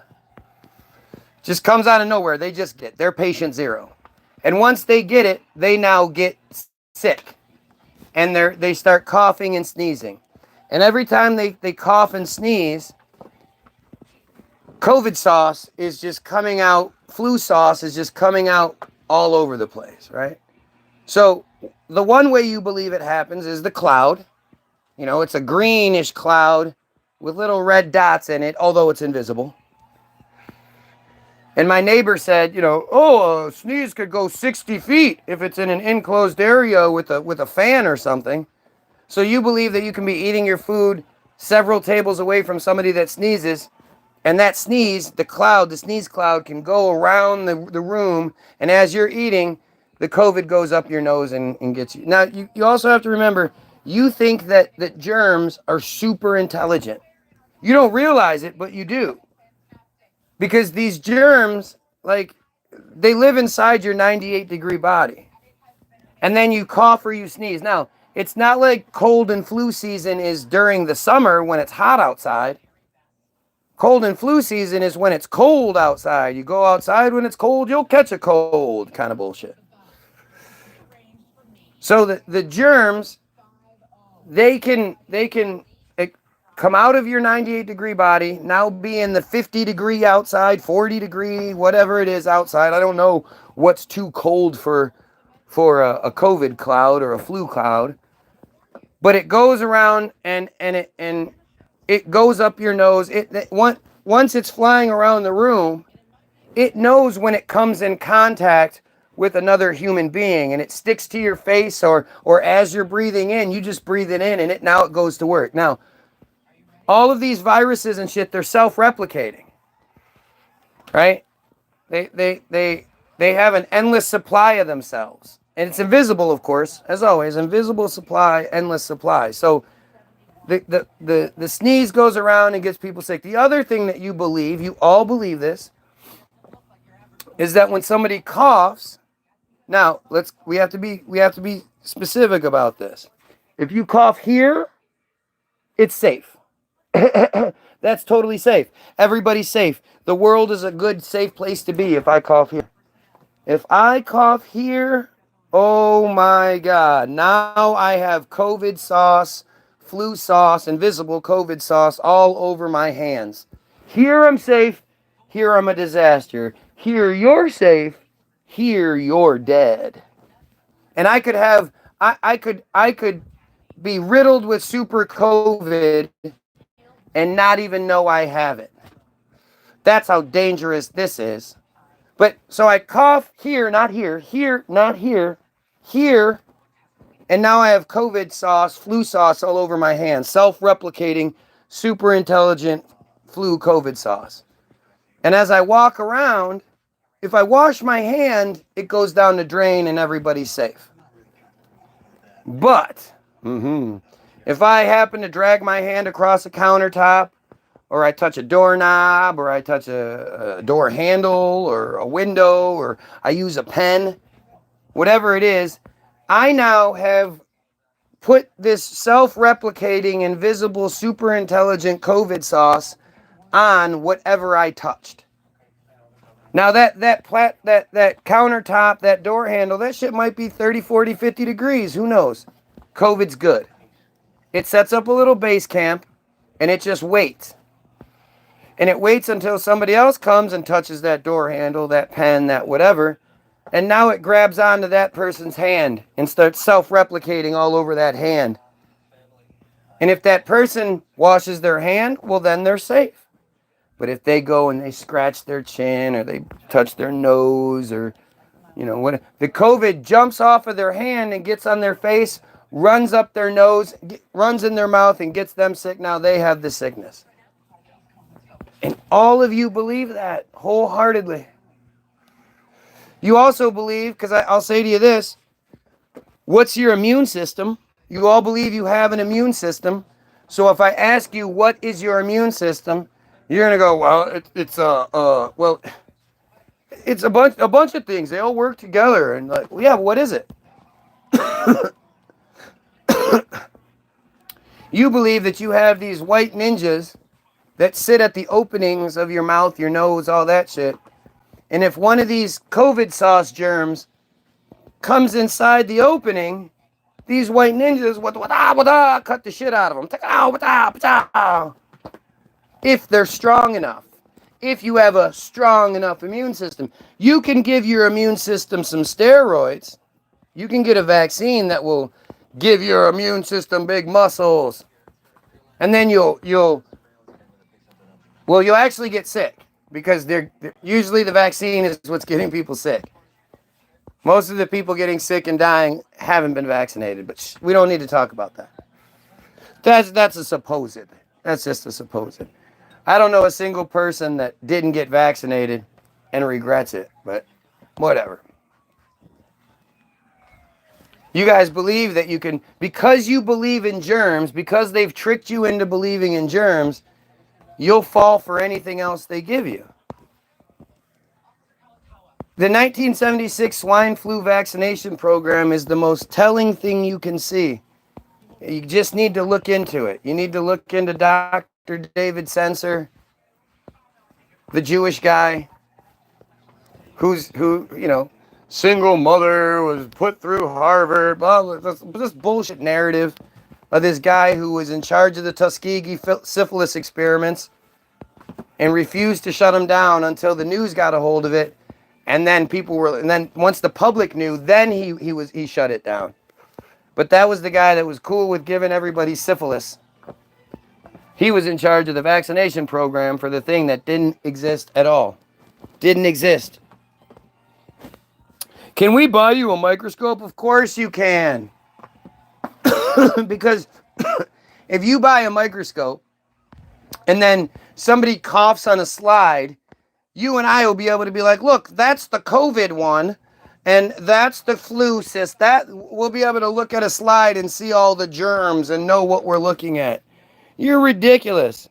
Just comes out of nowhere. They're patient zero. And once they get it, they now get sick. And they start coughing and sneezing. And every time they cough and sneeze, COVID sauce is just coming out, flu sauce is just coming out all over the place, right? So the one way you believe it happens is the cloud. You know, it's a greenish cloud with little red dots in it, although it's invisible. And my neighbor said, you know, a sneeze could go 60 feet if it's in an enclosed area with a fan or something. So you believe that you can be eating your food several tables away from somebody that sneezes, and that sneeze, the sneeze cloud can go around the room, and as you're eating, the COVID goes up your nose and gets you. Now, you also have to remember, you think that germs are super intelligent. You don't realize it, but you do. Because these germs, like, they live inside your 98-degree body. And then you cough or you sneeze. Now, it's not like cold and flu season is during the summer when it's hot outside. Cold and flu season is when it's cold outside. You go outside when it's cold, you'll catch a cold kind of bullshit. So the germs, they can come out of your 98-degree body, now be in the 50-degree outside, 40-degree, whatever it is outside. I don't know what's too cold for a COVID cloud or a flu cloud. But it goes around and it goes up your nose. Once it's flying around the room, it knows when it comes in contact with another human being, and it sticks to your face, or as you're breathing in, you just breathe it in, and now it goes to work. Now, all of these viruses and shit, they're self-replicating, right? They have an endless supply of themselves, and it's invisible, of course, as always. Invisible supply, endless supply. So the sneeze goes around and gets people sick. The other thing that you all believe this, is that when somebody coughs, now we have to be specific about this. If you cough here, it's safe. That's totally safe. Everybody's safe. The world is a good, safe place to be if I cough here. If I cough here, oh my God. Now I have COVID sauce, flu sauce, invisible COVID sauce all over my hands. Here I'm safe. Here I'm a disaster. Here you're safe. Here you're dead. And I could be riddled with super COVID and not even know I have it. That's how dangerous this is. But so I cough here, not here, here, not here, here, and now I have COVID sauce, flu sauce all over my hands, self-replicating, super intelligent flu COVID sauce. And as I walk around, if I wash my hand, it goes down the drain and everybody's safe. But if I happen to drag my hand across a countertop, or I touch a doorknob, or I touch a door handle, or a window, or I use a pen, whatever it is, I now have put this self-replicating, invisible, super intelligent COVID sauce on whatever I touched. Now that countertop, that door handle, that shit might be 30, 40, 50 degrees. Who knows? COVID's good. It sets up a little base camp, and it just waits. And it waits until somebody else comes and touches that door handle, that pen, that whatever. And now it grabs onto that person's hand and starts self-replicating all over that hand. And if that person washes their hand, well, then they're safe. But if they go and they scratch their chin, or they touch their nose, or, what, the COVID jumps off of their hand and gets on their face, runs up their nose, runs in their mouth, and gets them sick. Now they have the sickness. And all of you believe that wholeheartedly. You also believe, because I'll say to you this, what's your immune system? You all believe you have an immune system. So if I ask you, what is your immune system? You're gonna go, well, it's a bunch of things. They all work together, and like, well, yeah, what is it? You believe that you have these white ninjas that sit at the openings of your mouth, your nose, all that shit. And if one of these COVID sauce germs comes inside the opening, these white ninjas cut the shit out of them. If they're strong enough. If you have a strong enough immune system. You can give your immune system some steroids. You can get a vaccine that will give your immune system big muscles. And then you'll actually get sick. Because usually the vaccine is what's getting people sick. Most of the people getting sick and dying haven't been vaccinated. But we don't need to talk about that. That's a supposed. That's just a supposed. I don't know a single person that didn't get vaccinated and regrets it, but whatever. You guys believe that you can, because you believe in germs, because they've tricked you into believing in germs, you'll fall for anything else they give you. The 1976 swine flu vaccination program is the most telling thing you can see. You just need to look into it. You need to look into Dr. David Sensor, the Jewish guy who, single mother was put through Harvard, blah, blah, this bullshit narrative of this guy who was in charge of the Tuskegee syphilis experiments and refused to shut him down until the news got a hold of it. And then once the public knew, then he shut it down. But that was the guy that was cool with giving everybody syphilis. He was in charge of the vaccination program for the thing that didn't exist at all. Didn't exist. Can we buy you a microscope? Of course you can. Because if you buy a microscope and then somebody coughs on a slide, you and I will be able to be like, look, that's the COVID one, and that's the flu cyst. That we'll be able to look at a slide and see all the germs and know what we're looking at. You're ridiculous.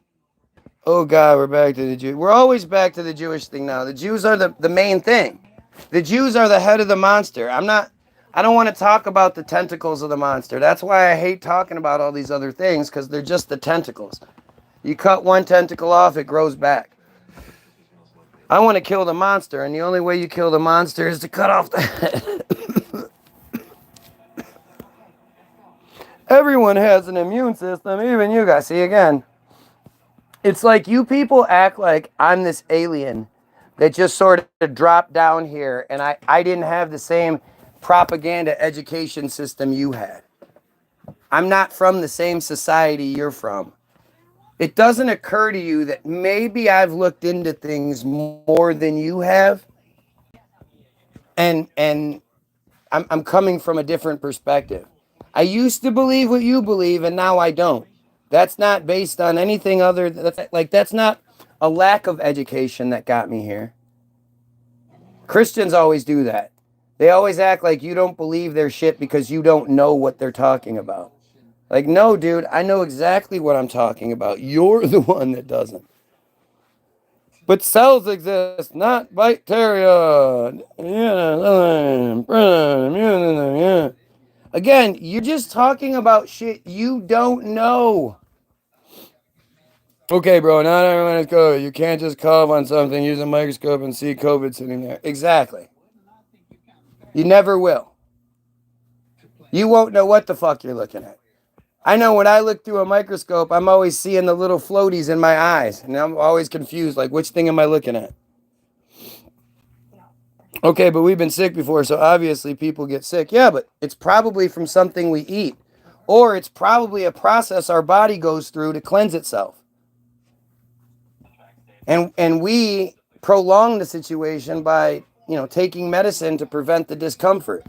Oh God, we're back to the Jew. We're always back to the Jewish thing now. The Jews are the main thing. The Jews are the head of the monster. I don't want to talk about the tentacles of the monster. That's why I hate talking about all these other things, because they're just the tentacles. You cut one tentacle off, it grows back. I want to kill the monster, and the only way you kill the monster is to cut off the head. Everyone has an immune system, even you guys. See, again, it's like you people act like I'm this alien that just sort of dropped down here, and I didn't have the same propaganda education system you had. I'm not from the same society you're from. It doesn't occur to you that maybe I've looked into things more than you have, and I'm coming from a different perspective. I used to believe what you believe, and now I don't. That's not based on anything other. That's not a lack of education that got me here. Christians always do that. They always act like you don't believe their shit because you don't know what they're talking about. Like, no, dude, I know exactly what I'm talking about. You're the one that doesn't. But cells exist, not bacteria. Again, you're just talking about shit you don't know. Okay, bro, not everyone is COVID. You can't just cough on something, use a microscope, and see COVID sitting there. Exactly. You never will. You won't know what the fuck you're looking at. I know when I look through a microscope, I'm always seeing the little floaties in my eyes. And I'm always confused, like, which thing am I looking at? Okay, but we've been sick before, so obviously people get sick. Yeah, but it's probably from something we eat. Or it's probably a process our body goes through to cleanse itself. And we prolong the situation by, taking medicine to prevent the discomfort.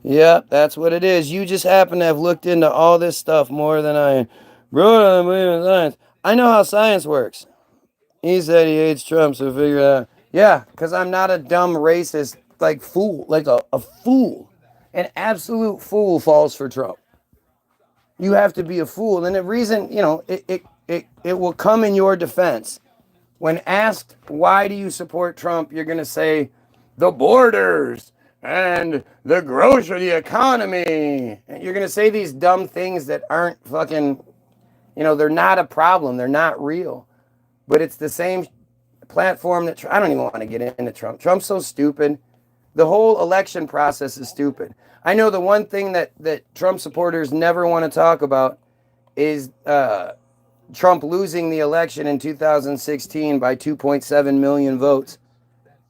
Yeah, that's what it is. You just happen to have looked into all this stuff more than I. Bro, I believe in science. I know how science works. He said he hates Trump, so figure it out. Yeah, because I'm not a dumb racist, fool. Like a fool. An absolute fool falls for Trump. You have to be a fool. And the reason, it will come in your defense. When asked, why do you support Trump, you're going to say, the borders and the the economy. And you're going to say these dumb things that aren't fucking, they're not a problem. They're not real. But it's the same platform that, I don't even want to get into Trump. Trump's so stupid. The whole election process is stupid. I know the one thing that Trump supporters never want to talk about is Trump losing the election in 2016 by 2.7 million votes,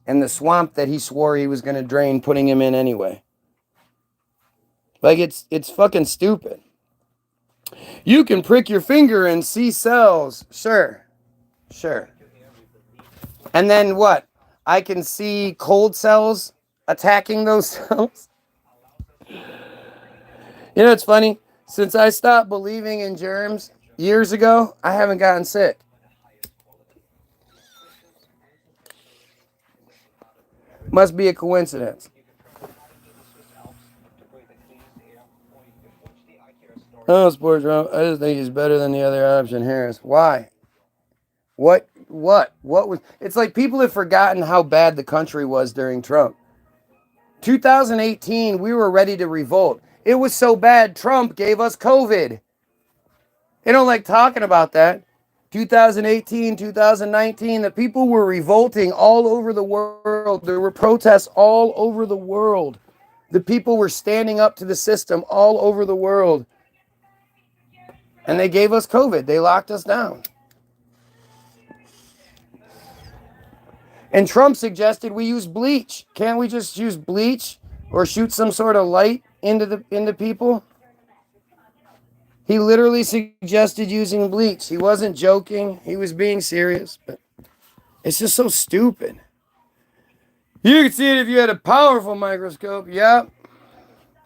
and the swamp that he swore he was going to drain, putting him in anyway. Like, it's fucking stupid. You can prick your finger and see cells. Sure. And then what? I can see cold cells attacking those cells. It's funny. Since I stopped believing in germs years ago, I haven't gotten sick. Must be a coincidence. Oh, sports Trump. I just think he's better than the other option, Harris. Why? What was? It's like people have forgotten how bad the country was during Trump. 2018, we were ready to revolt. It was so bad, Trump gave us COVID. They don't like talking about that. 2018, 2019, the people were revolting all over the world. There were protests all over the world. The people were standing up to the system all over the world. And they gave us COVID. They locked us down. And Trump suggested we use bleach. Can't we just use bleach or shoot some sort of light into people? He literally suggested using bleach. He wasn't joking. He was being serious. But it's just so stupid. You could see it if you had a powerful microscope. Yep.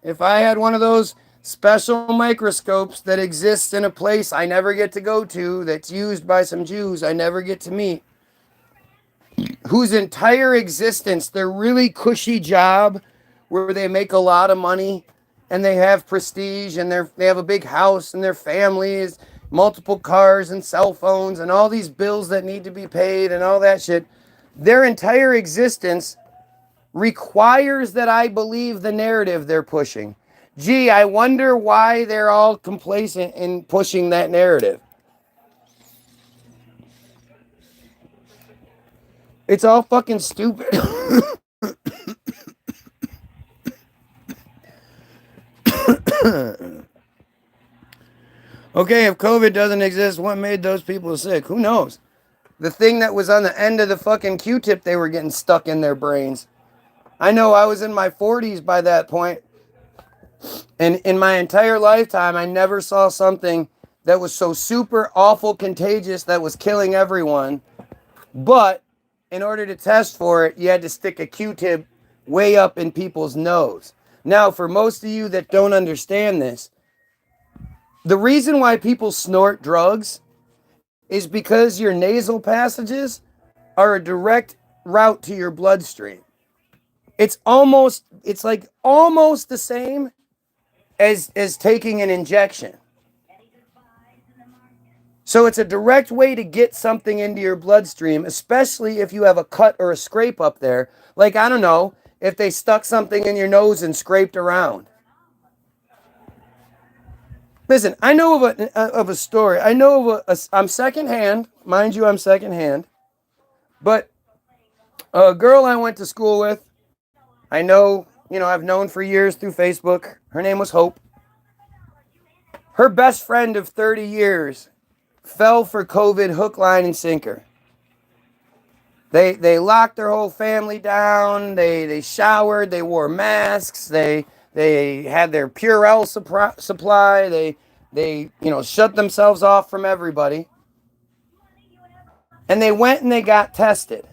If I had one of those special microscopes that exists in a place I never get to go to, that's used by some Jews I never get to meet, whose entire existence, their really cushy job where they make a lot of money and they have prestige and they have a big house and their families, multiple cars and cell phones and all these bills that need to be paid and all that shit, their entire existence requires that I believe the narrative they're pushing. Gee, I wonder why they're all complacent in pushing that narrative. It's all fucking stupid. Okay, if COVID doesn't exist, what made those people sick? Who knows? The thing that was on the end of the fucking Q-tip they were getting stuck in their brains. I know I was in my 40s by that point. And in my entire lifetime, I never saw something that was so super awful contagious that was killing everyone. But in order to test for it, you had to stick a Q-tip way up in people's nose. Now, for most of you that don't understand this, the reason why people snort drugs is because your nasal passages are a direct route to your bloodstream. It's like almost the same as taking an injection. So it's a direct way to get something into your bloodstream, especially if you have a cut or a scrape up there. Like, I don't know, if they stuck something in your nose and scraped around. Listen, I know of a story. I know of I'm secondhand. Mind you, I'm secondhand. But a girl I went to school with, I know, I've known for years through Facebook. Her name was Hope. Her best friend of 30 years fell for COVID hook, line, and sinker. They locked their whole family down. They showered. They wore masks. They had their Purell supply. They shut themselves off from everybody. And they went and they got tested.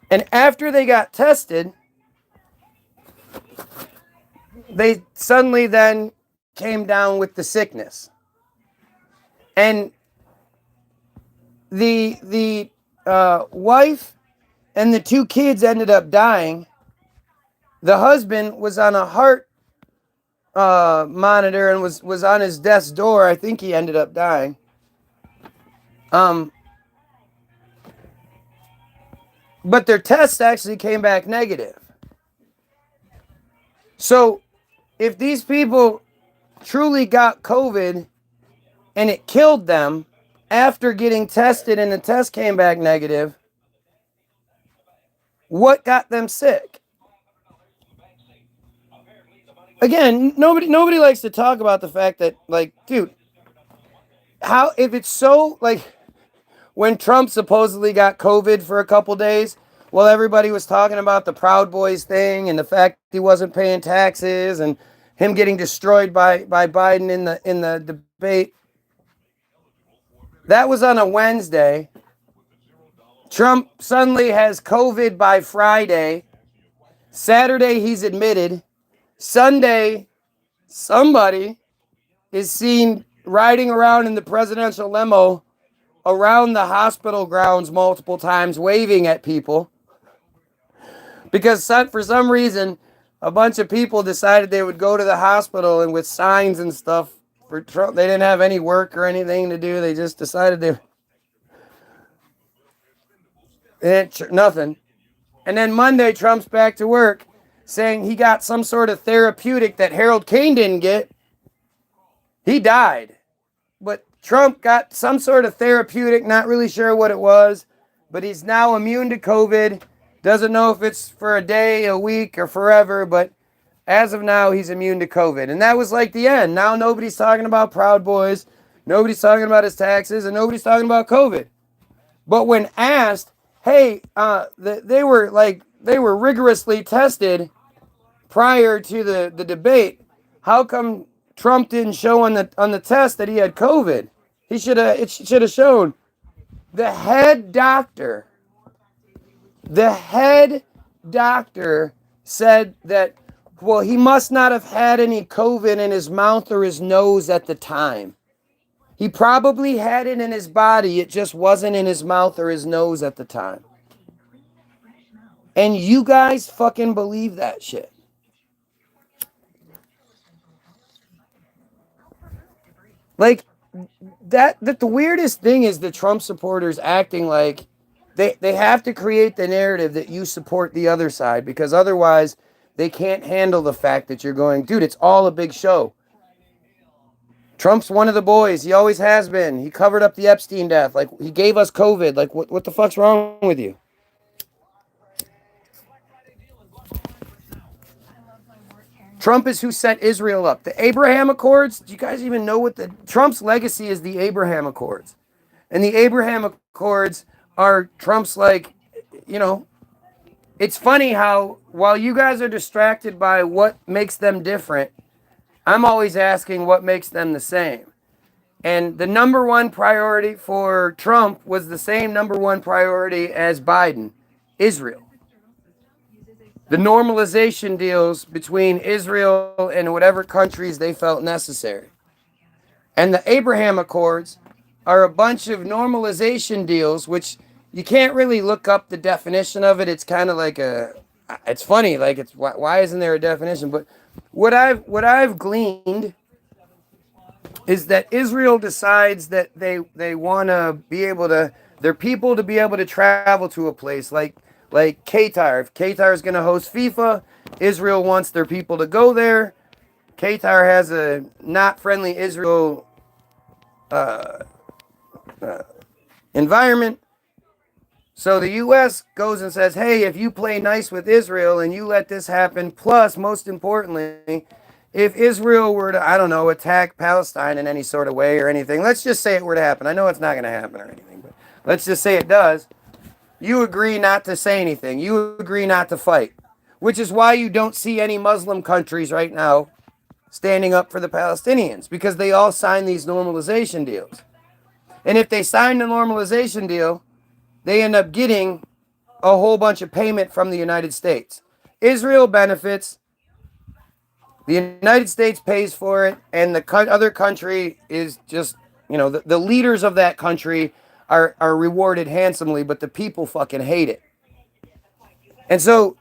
And after they got tested, they suddenly then came down with the sickness. And the wife and the two kids ended up dying. The husband was on a heart monitor and was on his death's door. I think he ended up dying. But their tests actually came back negative. So if these people truly got COVID and it killed them after getting tested and the test came back negative, what got them sick? Again, nobody likes to talk about the fact that, like, dude, if it's so, like, when Trump supposedly got COVID for a couple days, well, everybody was talking about the Proud Boys thing and the fact he wasn't paying taxes and him getting destroyed by Biden in the debate. That was on a Wednesday. Trump suddenly has COVID by Friday. Saturday, he's admitted. Sunday, somebody is seen riding around in the presidential limo around the hospital grounds multiple times, waving at people. Because for some reason, a bunch of people decided they would go to the hospital and with signs and stuff for Trump. They didn't have any work or anything to do. They just decided nothing. And then Monday, Trump's back to work saying he got some sort of therapeutic that Harold Caine didn't get. He died. But Trump got some sort of therapeutic, not really sure what it was, but he's now immune to COVID. Doesn't know if it's for a day, a week, or forever, but as of now, he's immune to COVID. And that was like the end. Now nobody's talking about Proud Boys, nobody's talking about his taxes, and nobody's talking about COVID. But when asked, hey, they were rigorously tested prior to the debate, how come Trump didn't show on the test that he had COVID? It should have shown. The head doctor said that, well, he must not have had any COVID in his mouth or his nose at the time. He probably had it in his body, it just wasn't in his mouth or his nose at the time. And you guys fucking believe that shit. Like, that the weirdest thing is the Trump supporters acting like they have to create the narrative that you support the other side, because otherwise they can't handle the fact that you're going, dude, it's all a big show. Trump's one of the boys. He always has been. He covered up the Epstein death. Like, he gave us COVID. Like, what the fuck's wrong with you? Trump is who set Israel up. The Abraham Accords, do you guys even know what Trump's legacy is? The Abraham Accords. And the Abraham Accords are Trump's, like, you know, it's funny how while you guys are distracted by what makes them different, I'm always asking what makes them the same. And the number one priority for Trump was the same number one priority as Biden, Israel. The normalization deals between Israel and whatever countries they felt necessary. And the Abraham Accords are a bunch of normalization deals, which you can't really look up the definition of it. It's kind of like it's funny, like, it's why isn't there a definition? But what I've gleaned is that Israel decides that they want to be able to, their people to be able to travel to a place like Qatar. If Qatar is going to host FIFA, Israel wants their people to go there. Qatar has a not friendly Israel environment. So the U.S. goes and says, hey, if you play nice with Israel and you let this happen, plus, most importantly, if Israel were to, I don't know, attack Palestine in any sort of way or anything, let's just say it were to happen. I know it's not going to happen or anything, but let's just say it does. You agree not to say anything. You agree not to fight, which is why you don't see any Muslim countries right now standing up for the Palestinians, because they all sign these normalization deals. And if they sign the normalization deal, they end up getting a whole bunch of payment from the United States. Israel benefits, the United States pays for it, and the other country is just, you know, the leaders of that country are rewarded handsomely, but the people fucking hate it. And so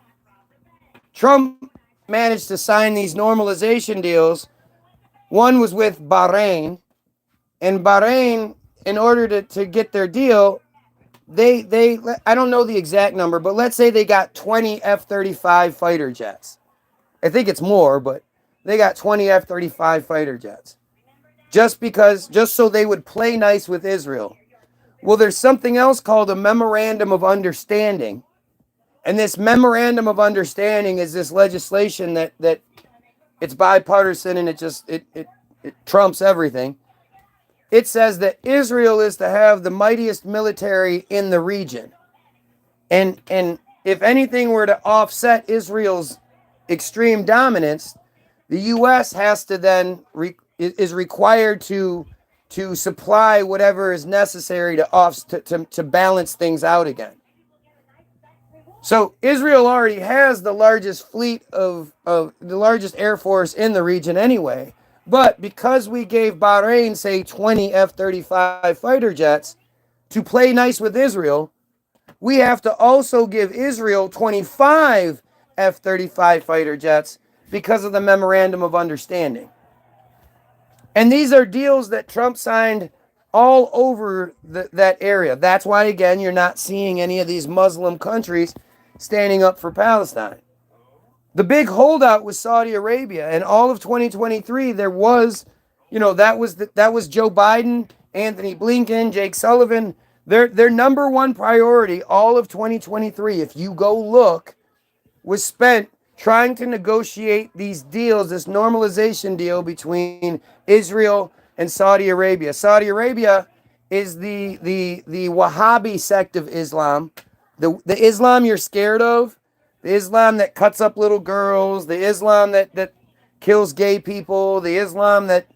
Trump managed to sign these normalization deals. One was with Bahrain, and Bahrain, in order to get their deal, they I don't know the exact number, but let's say they got 20 F-35 fighter jets. I think it's more, but they got 20 F-35 fighter jets. Just so they would play nice with Israel. Well, there's something else called a memorandum of understanding. And this memorandum of understanding is this legislation that it's bipartisan, and it trumps everything. It says that Israel is to have the mightiest military in the region. And if anything were to offset Israel's extreme dominance, the U.S. has to then is required to supply whatever is necessary to balance things out again. So Israel already has the largest fleet of the largest air force in the region anyway. But because we gave Bahrain, say, 20 F-35 fighter jets to play nice with Israel, we have to also give Israel 25 F-35 fighter jets because of the memorandum of understanding. And these are deals that Trump signed all over that area. That's why, again, you're not seeing any of these Muslim countries standing up for Palestine. The big holdout was Saudi Arabia, and all of 2023 there was, that was Joe Biden, Anthony Blinken, Jake Sullivan. Their number one priority all of 2023, if you go look, was spent trying to negotiate these deals, this normalization deal between Israel and Saudi Arabia. Saudi Arabia is the Wahhabi sect of Islam, the Islam you're scared of, the Islam that cuts up little girls, the Islam that kills gay people, the Islam that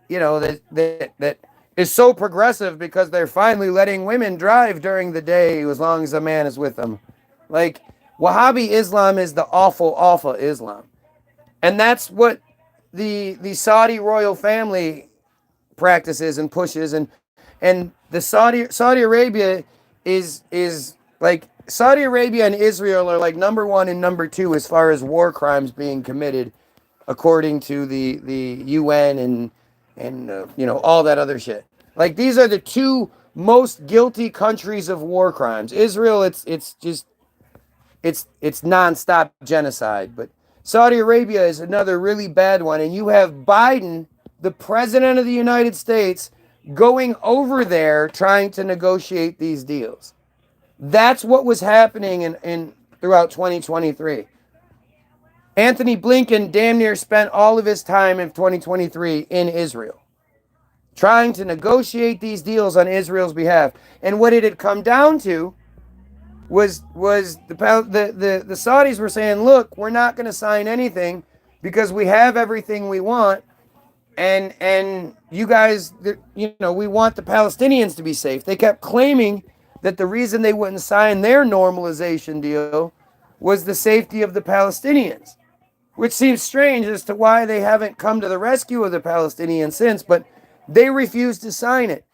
that is so progressive because they're finally letting women drive during the day as long as a man is with them. Like, Wahhabi Islam is the awful Islam. And that's what the Saudi royal family practices and pushes, and the Saudi Arabia is like, Saudi Arabia and Israel are like number one and number two as far as war crimes being committed, according to the UN and all that other shit. Like, these are the two most guilty countries of war crimes. Israel, it's just it's nonstop genocide, but Saudi Arabia is another really bad one. And you have Biden, the president of the United States, going over there trying to negotiate these deals. That's what was happening in throughout 2023. Anthony Blinken damn near spent all of his time in 2023 in Israel, trying to negotiate these deals on Israel's behalf. And what it had come down to was the Saudis were saying, look, we're not going to sign anything because we have everything we want, and you guys, we want the Palestinians to be safe. They kept claiming that the reason they wouldn't sign their normalization deal was the safety of the Palestinians, which seems strange as to why they haven't come to the rescue of the Palestinians since, but they refused to sign it.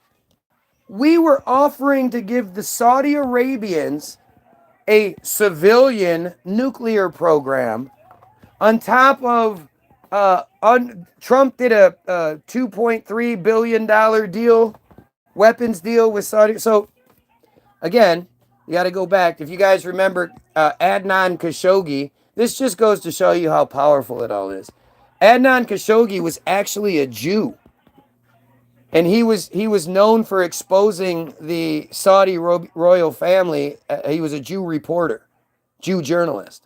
We were offering to give the Saudi Arabians a civilian nuclear program on top of Trump did a $2.3 billion deal, weapons deal with Saudi. So again, you got to go back. If you guys remember Adnan Khashoggi, this just goes to show you how powerful it all is. Adnan Khashoggi was actually a Jew. And he was known for exposing the Saudi royal family. He was a Jew reporter, Jew journalist.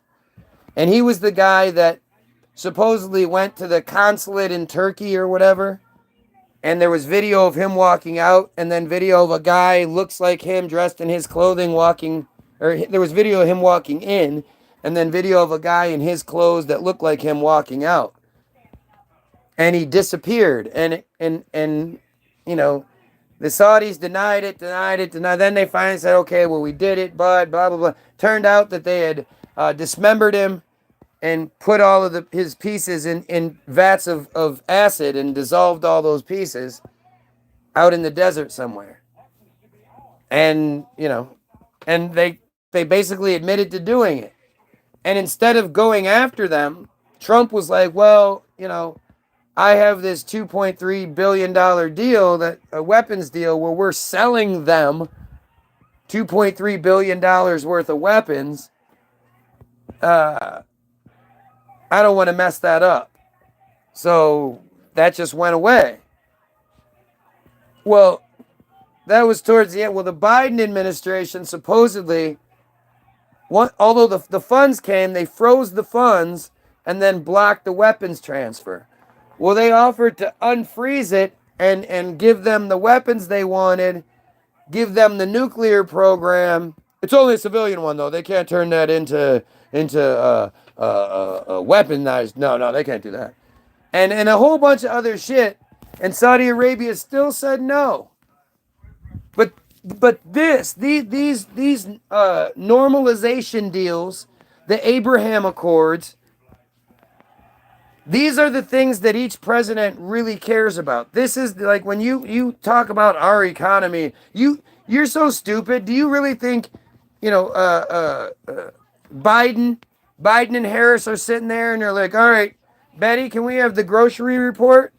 And he was the guy that supposedly went to the consulate in Turkey or whatever. And there was video of him walking out, and then video of a guy looks like him dressed in his clothing walking, or there was video of him walking in, and then video of a guy in his clothes that looked like him walking out. And he disappeared. And the Saudis denied it. Then they finally said, okay, well, we did it, but blah, blah, blah. Turned out that they had dismembered him and put all of his pieces in vats of acid and dissolved all those pieces out in the desert somewhere. And, and they basically admitted to doing it. And instead of going after them, Trump was like, well, I have this $2.3 billion deal, a weapons deal, where we're selling them $2.3 billion worth of weapons. I don't want to mess that up. So that just went away. Well, that was towards the end. Well, the Biden administration supposedly, although the funds came, they froze the funds and then blocked the weapons transfer. Well, they offered to unfreeze it and give them the weapons they wanted, give them the nuclear program. It's only a civilian one, though. They can't turn that into weaponized. No, they can't do that. And a whole bunch of other shit. And Saudi Arabia still said no. But these normalization deals, the Abraham Accords, these are the things that each president really cares about. This is like when you talk about our economy, you're so stupid. Do you really think, Biden and Harris are sitting there and they're like, all right, Betty, can we have the grocery report?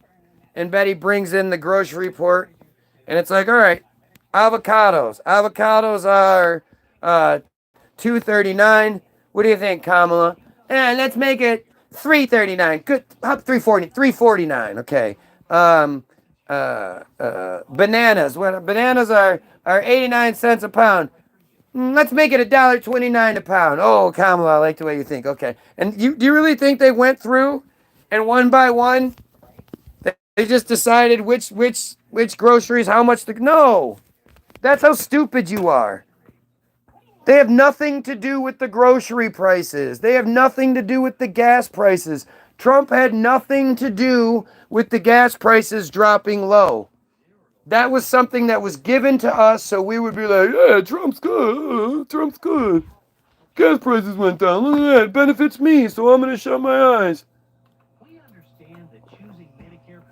and Betty brings in the grocery report, and it's like, all right, avocados. Avocados are 2.39. What do you think, Kamala? Let's make it 3.39. Good, 3.49. Okay. Um, Bananas. Bananas are 89 cents a pound. Let's make it $1.29 a pound. Oh, Kamala, I like the way you think. Okay. And do you really think they went through and one by one they just decided which groceries, how much to? No, that's how stupid you are. They have nothing to do with the grocery prices. They have nothing to do with the gas prices. Trump had nothing to do with the gas prices dropping low. That was something that was given to us so we would be like, yeah, Trump's good. Trump's good. Gas prices went down. Look at that. It benefits me, so I'm going to shut my eyes.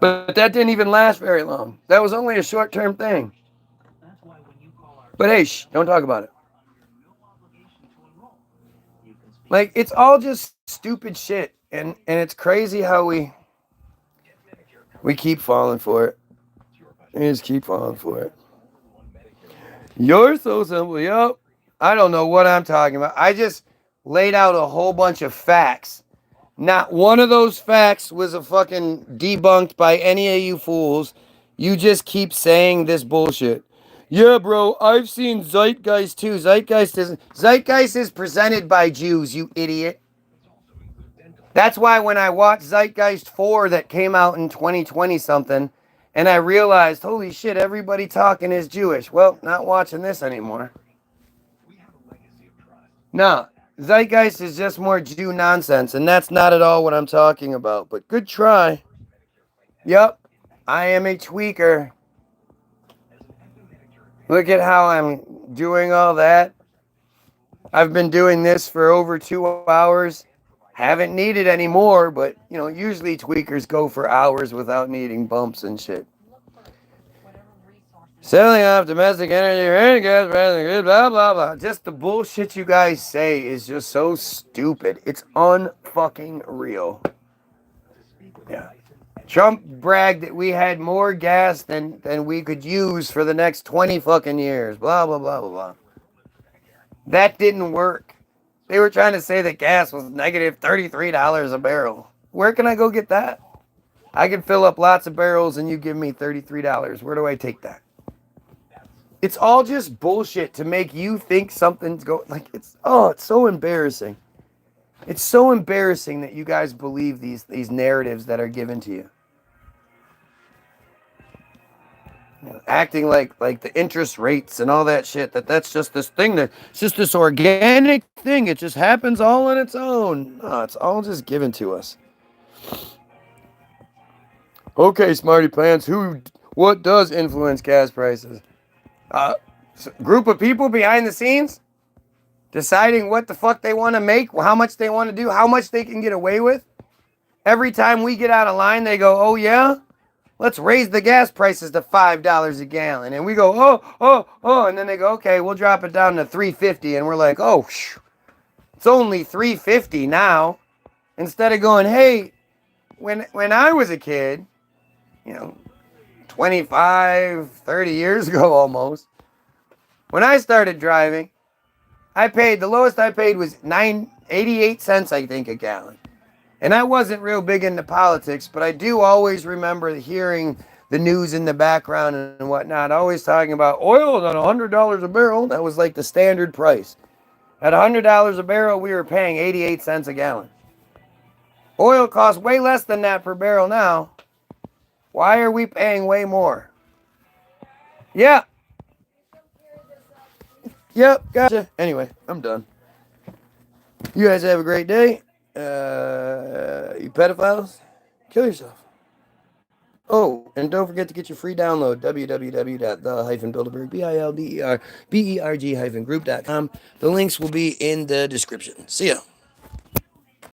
But that didn't even last very long. That was only a short-term thing. But hey, shh, don't talk about it. Like, it's all just stupid shit. And it's crazy how we keep falling for it. We just keep falling for it. You're so simple. Yup. I don't know what I'm talking about. I just laid out a whole bunch of facts. Not one of those facts was a fucking debunked by any of you fools. You just keep saying this bullshit. Yeah, bro, I've seen Zeitgeist too. Zeitgeist is presented by Jews, you idiot. That's why when I watched Zeitgeist 4 that came out in 2020 something, and I realized, holy shit, everybody talking is Jewish. Well, not watching this anymore. No, Zeitgeist is just more Jew nonsense, and that's not at all what I'm talking about. But good try. Yep, I am a tweaker. Look at how I'm doing all that. I've been doing this for over 2 hours. Haven't needed any more, but usually tweakers go for hours without needing bumps and shit. Selling off domestic energy, gas, blah, blah, blah. Just the bullshit you guys say is just so stupid. It's unfucking real. Yeah. Trump bragged that we had more gas than we could use for the next 20 fucking years. Blah, blah, blah, blah, blah. That didn't work. They were trying to say that gas was negative $33 a barrel. Where can I go get that? I can fill up lots of barrels and you give me $33. Where do I take that? It's all just bullshit to make you think something's going, like, it's so embarrassing. It's so embarrassing that you guys believe these narratives that are given to you. Acting like the interest rates and all that shit, that's just this thing, it's just this organic thing. It just happens all on its own. No, it's all just given to us. Okay, smarty pants, what does influence gas prices? Group of people behind the scenes deciding what the fuck they want to make, how much they want to do, how much they can get away with. Every time we get out of line, they go, oh yeah, let's raise the gas prices to $5 a gallon. And we go, oh, and then they go, okay, we'll drop it down to $3.50. And we're like, oh, it's only $3.50 now. Instead of going, hey, when I was a kid, 25, 30 years ago almost, when I started driving, the lowest I paid was 88 cents, I think, a gallon. And I wasn't real big into politics, but I do always remember hearing the news in the background and whatnot, always talking about oil at $100 a barrel. That was like the standard price. At $100 a barrel, we were paying 88 cents a gallon. Oil costs way less than that per barrel now. Why are we paying way more? Yeah. Yep, gotcha. Anyway, I'm done. You guys have a great day. You pedophiles, kill yourself. Oh, and don't forget to get your free download, www.the-bilderberg, BILDERBERG-group.com. The links will be in the description. See ya.